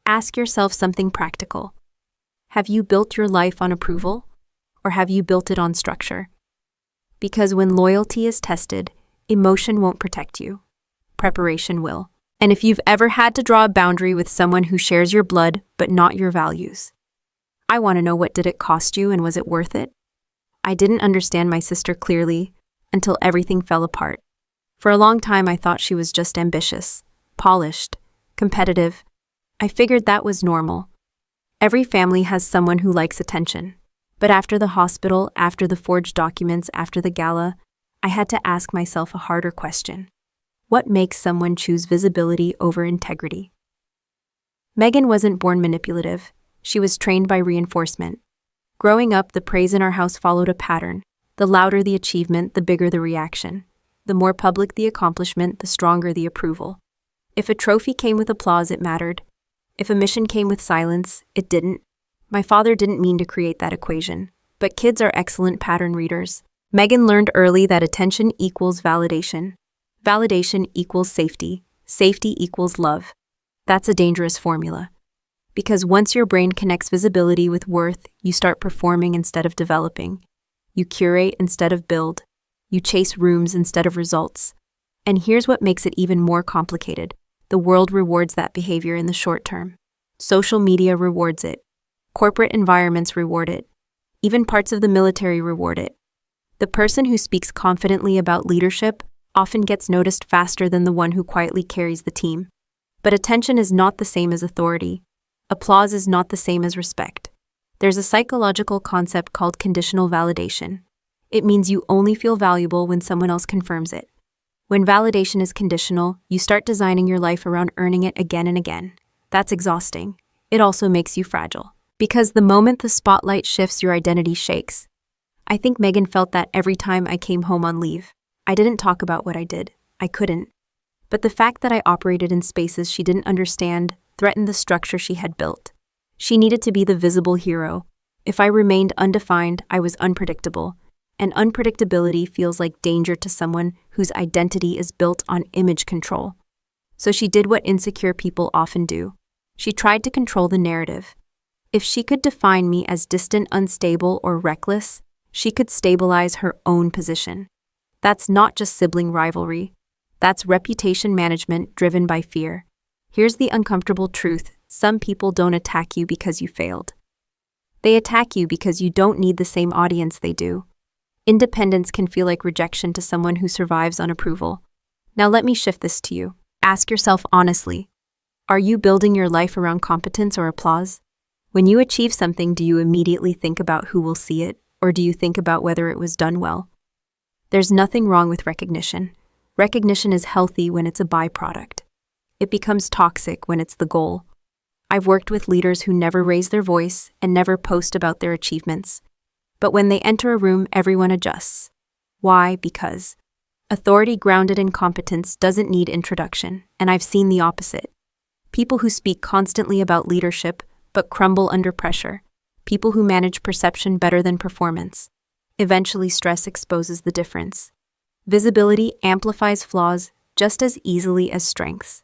ask yourself something practical. Have you built your life on approval? Or have you built it on structure? Because when loyalty is tested, emotion won't protect you. Preparation will. And if you've ever had to draw a boundary with someone who shares your blood but not your values, I want to know, what did it cost you and was it worth it? I didn't understand my sister clearly until everything fell apart. For a long time, I thought she was just ambitious, polished, competitive. I figured that was normal. Every family has someone who likes attention. But after the hospital, after the forged documents, after the gala, I had to ask myself a harder question. What makes someone choose visibility over integrity? Megan wasn't born manipulative. She was trained by reinforcement. Growing up, the praise in our house followed a pattern. The louder the achievement, the bigger the reaction. The more public the accomplishment, the stronger the approval. If a trophy came with applause, it mattered. If a mission came with silence, it didn't. My father didn't mean to create that equation, but kids are excellent pattern readers. Megan learned early that attention equals validation. Validation equals safety. Safety equals love. That's a dangerous formula. Because once your brain connects visibility with worth, you start performing instead of developing. You curate instead of build. You chase rooms instead of results. And here's what makes it even more complicated. The world rewards that behavior in the short term. Social media rewards it. Corporate environments reward it. Even parts of the military reward it. The person who speaks confidently about leadership often gets noticed faster than the one who quietly carries the team. But attention is not the same as authority. Applause is not the same as respect. There's a psychological concept called conditional validation. It means you only feel valuable when someone else confirms it. When validation is conditional, you start designing your life around earning it again and again. That's exhausting. It also makes you fragile. Because the moment the spotlight shifts, your identity shakes. I think Megan felt that every time I came home on leave. I didn't talk about what I did. I couldn't. But the fact that I operated in spaces she didn't understand threatened the structure she had built. She needed to be the visible hero. If I remained undefined, I was unpredictable. And unpredictability feels like danger to someone whose identity is built on image control. So she did what insecure people often do. She tried to control the narrative. If she could define me as distant, unstable, or reckless, she could stabilize her own position. That's not just sibling rivalry. That's reputation management driven by fear. Here's the uncomfortable truth. Some people don't attack you because you failed. They attack you because you don't need the same audience they do. Independence can feel like rejection to someone who survives on approval. Now let me shift this to you. Ask yourself honestly, are you building your life around competence or applause? When you achieve something, do you immediately think about who will see it, or do you think about whether it was done well? There's nothing wrong with recognition. Recognition is healthy when it's a byproduct. It becomes toxic when it's the goal. I've worked with leaders who never raise their voice and never post about their achievements. But when they enter a room, everyone adjusts. Why? Because authority grounded in competence doesn't need introduction, and I've seen the opposite. People who speak constantly about leadership but crumble under pressure. People who manage perception better than performance. Eventually, stress exposes the difference. Visibility amplifies flaws just as easily as strengths.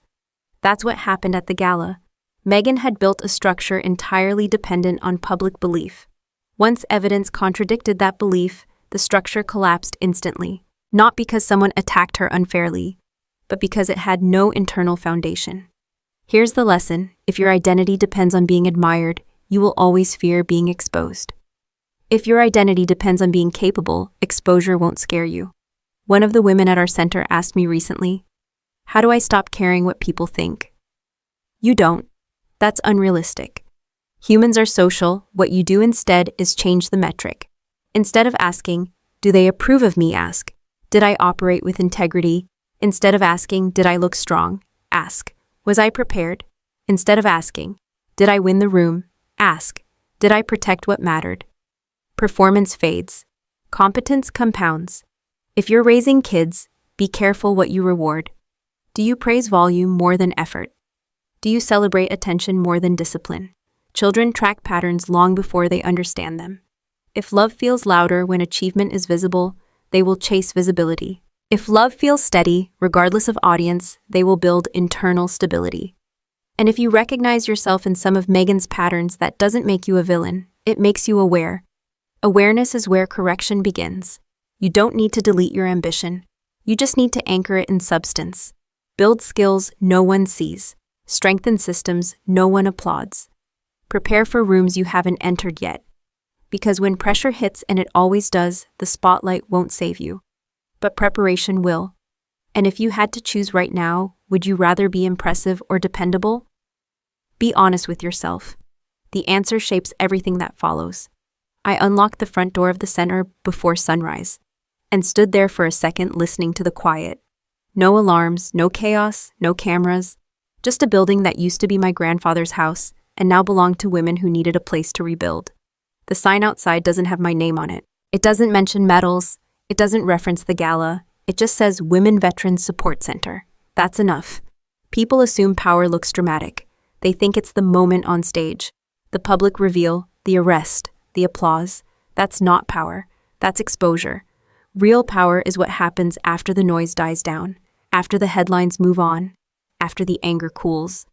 That's what happened at the gala. Meghan had built a structure entirely dependent on public belief. Once evidence contradicted that belief, the structure collapsed instantly, not because someone attacked her unfairly, but because it had no internal foundation. Here's the lesson: if your identity depends on being admired, you will always fear being exposed. If your identity depends on being capable, exposure won't scare you. One of the women at our center asked me recently, "How do I stop caring what people think?" You don't. That's unrealistic. Humans are social. What you do instead is change the metric. Instead of asking, "Do they approve of me?" ask, "Did I operate with integrity?" Instead of asking, "Did I look strong?" ask, "Was I prepared?" Instead of asking, "Did I win the room?" ask, "Did I protect what mattered?" Performance fades. Competence compounds. If you're raising kids, be careful what you reward. Do you praise volume more than effort? Do you celebrate attention more than discipline? Children track patterns long before they understand them. If love feels louder when achievement is visible, they will chase visibility. If love feels steady, regardless of audience, they will build internal stability. And if you recognize yourself in some of Meghan's patterns, that doesn't make you a villain, it makes you aware. Awareness is where correction begins. You don't need to delete your ambition. You just need to anchor it in substance. Build skills no one sees. Strengthen systems no one applauds. Prepare for rooms you haven't entered yet. Because when pressure hits, and it always does, the spotlight won't save you. But preparation will. And if you had to choose right now, would you rather be impressive or dependable? Be honest with yourself. The answer shapes everything that follows. I unlocked the front door of the center before sunrise and stood there for a second listening to the quiet. No alarms, no chaos, no cameras, just a building that used to be my grandfather's house and now belonged to women who needed a place to rebuild. The sign outside doesn't have my name on it. It doesn't mention medals. It doesn't reference the gala. It just says Women Veterans Support Center. That's enough. People assume power looks dramatic. They think it's the moment on stage, the public reveal, the arrest, the applause. That's not power. That's exposure. Real power is what happens after the noise dies down, after the headlines move on, after the anger cools.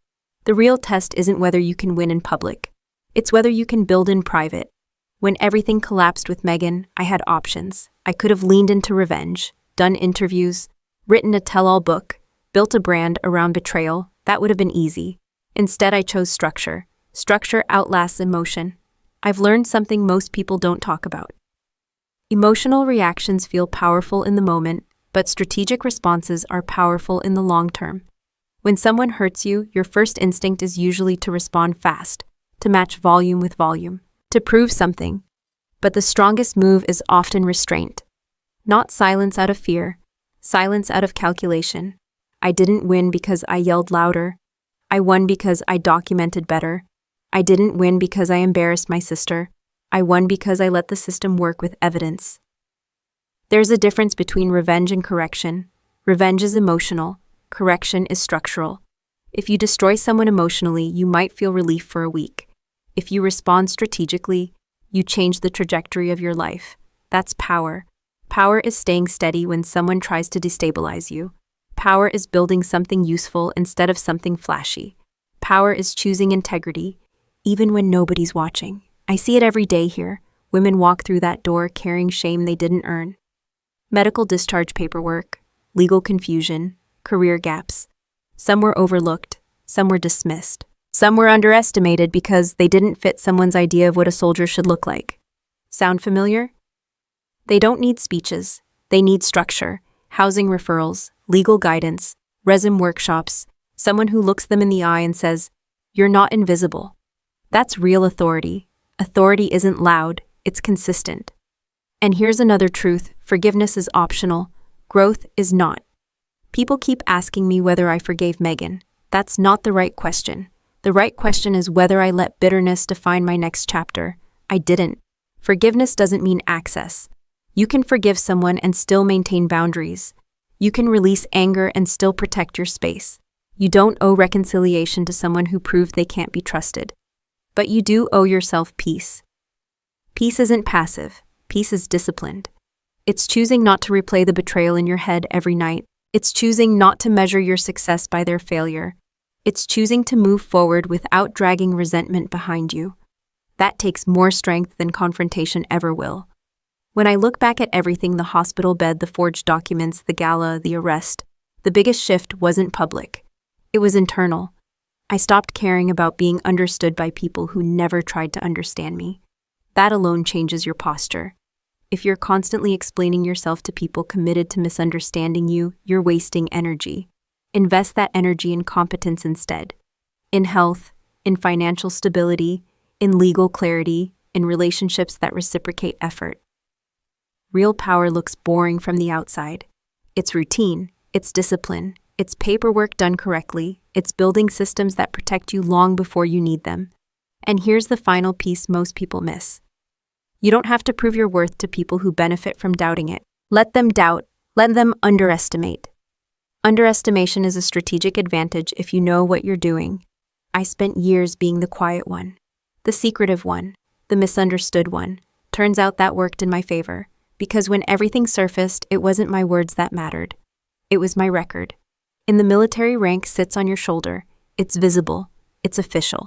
The real test isn't whether you can win in public. It's whether you can build in private. When everything collapsed with Meghan, I had options. I could have leaned into revenge, done interviews, written a tell-all book, built a brand around betrayal. That would have been easy. Instead, I chose structure. Structure outlasts emotion. I've learned something most people don't talk about. Emotional reactions feel powerful in the moment, but strategic responses are powerful in the long term. When someone hurts you, your first instinct is usually to respond fast, to match volume with volume, to prove something. But the strongest move is often restraint. Not silence out of fear, silence out of calculation. I didn't win because I yelled louder. I won because I documented better. I didn't win because I embarrassed my sister. I won because I let the system work with evidence. There's a difference between revenge and correction. Revenge is emotional. Correction is structural. If you destroy someone emotionally, you might feel relief for a week. If you respond strategically, you change the trajectory of your life. That's power. Power is staying steady when someone tries to destabilize you. Power is building something useful instead of something flashy. Power is choosing integrity, even when nobody's watching. I see it every day here. Women walk through that door carrying shame they didn't earn. Medical discharge paperwork, legal confusion, career gaps. Some were overlooked, some were dismissed. Some were underestimated because they didn't fit someone's idea of what a soldier should look like. Sound familiar? They don't need speeches. They need structure, housing referrals, legal guidance, resume workshops, someone who looks them in the eye and says, "You're not invisible." That's real authority. Authority isn't loud, it's consistent. And here's another truth: forgiveness is optional, growth is not. People keep asking me whether I forgave Meghan. That's not the right question. The right question is whether I let bitterness define my next chapter. I didn't. Forgiveness doesn't mean access. You can forgive someone and still maintain boundaries. You can release anger and still protect your space. You don't owe reconciliation to someone who proved they can't be trusted. But you do owe yourself peace. Peace isn't passive. Peace is disciplined. It's choosing not to replay the betrayal in your head every night. It's choosing not to measure your success by their failure. It's choosing to move forward without dragging resentment behind you. That takes more strength than confrontation ever will. When I look back at everything, the hospital bed, the forged documents, the gala, the arrest, the biggest shift wasn't public. It was internal. I stopped caring about being understood by people who never tried to understand me. That alone changes your posture. If you're constantly explaining yourself to people committed to misunderstanding you, you're wasting energy. Invest that energy in competence instead. In health, in financial stability, in legal clarity, in relationships that reciprocate effort. Real power looks boring from the outside. It's routine, it's discipline, it's paperwork done correctly, it's building systems that protect you long before you need them. And here's the final piece most people miss. You don't have to prove your worth to people who benefit from doubting it. Let them doubt, let them underestimate. Underestimation is a strategic advantage if you know what you're doing. I spent years being the quiet one, the secretive one, the misunderstood one. Turns out that worked in my favor, because when everything surfaced, it wasn't my words that mattered. It was my record. In the military, rank sits on your shoulder. It's visible. It's official.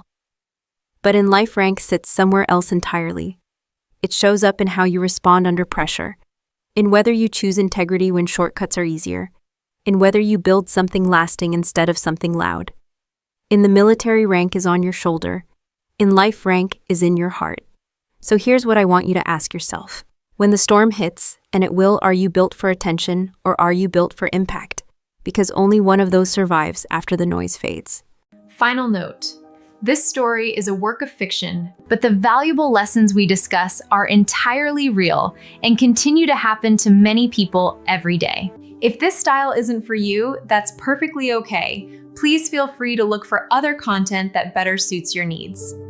But in life, rank sits somewhere else entirely. It shows up in how you respond under pressure, in whether you choose integrity when shortcuts are easier, in whether you build something lasting instead of something loud. In the military, rank is on your shoulder. In life, rank is in your heart. So here's what I want you to ask yourself. When the storm hits, and it will, are you built for attention or are you built for impact? Because only one of those survives after the noise fades. Final note. This story is a work of fiction, but the valuable lessons we discuss are entirely real and continue to happen to many people every day. If this style isn't for you, that's perfectly okay. Please feel free to look for other content that better suits your needs.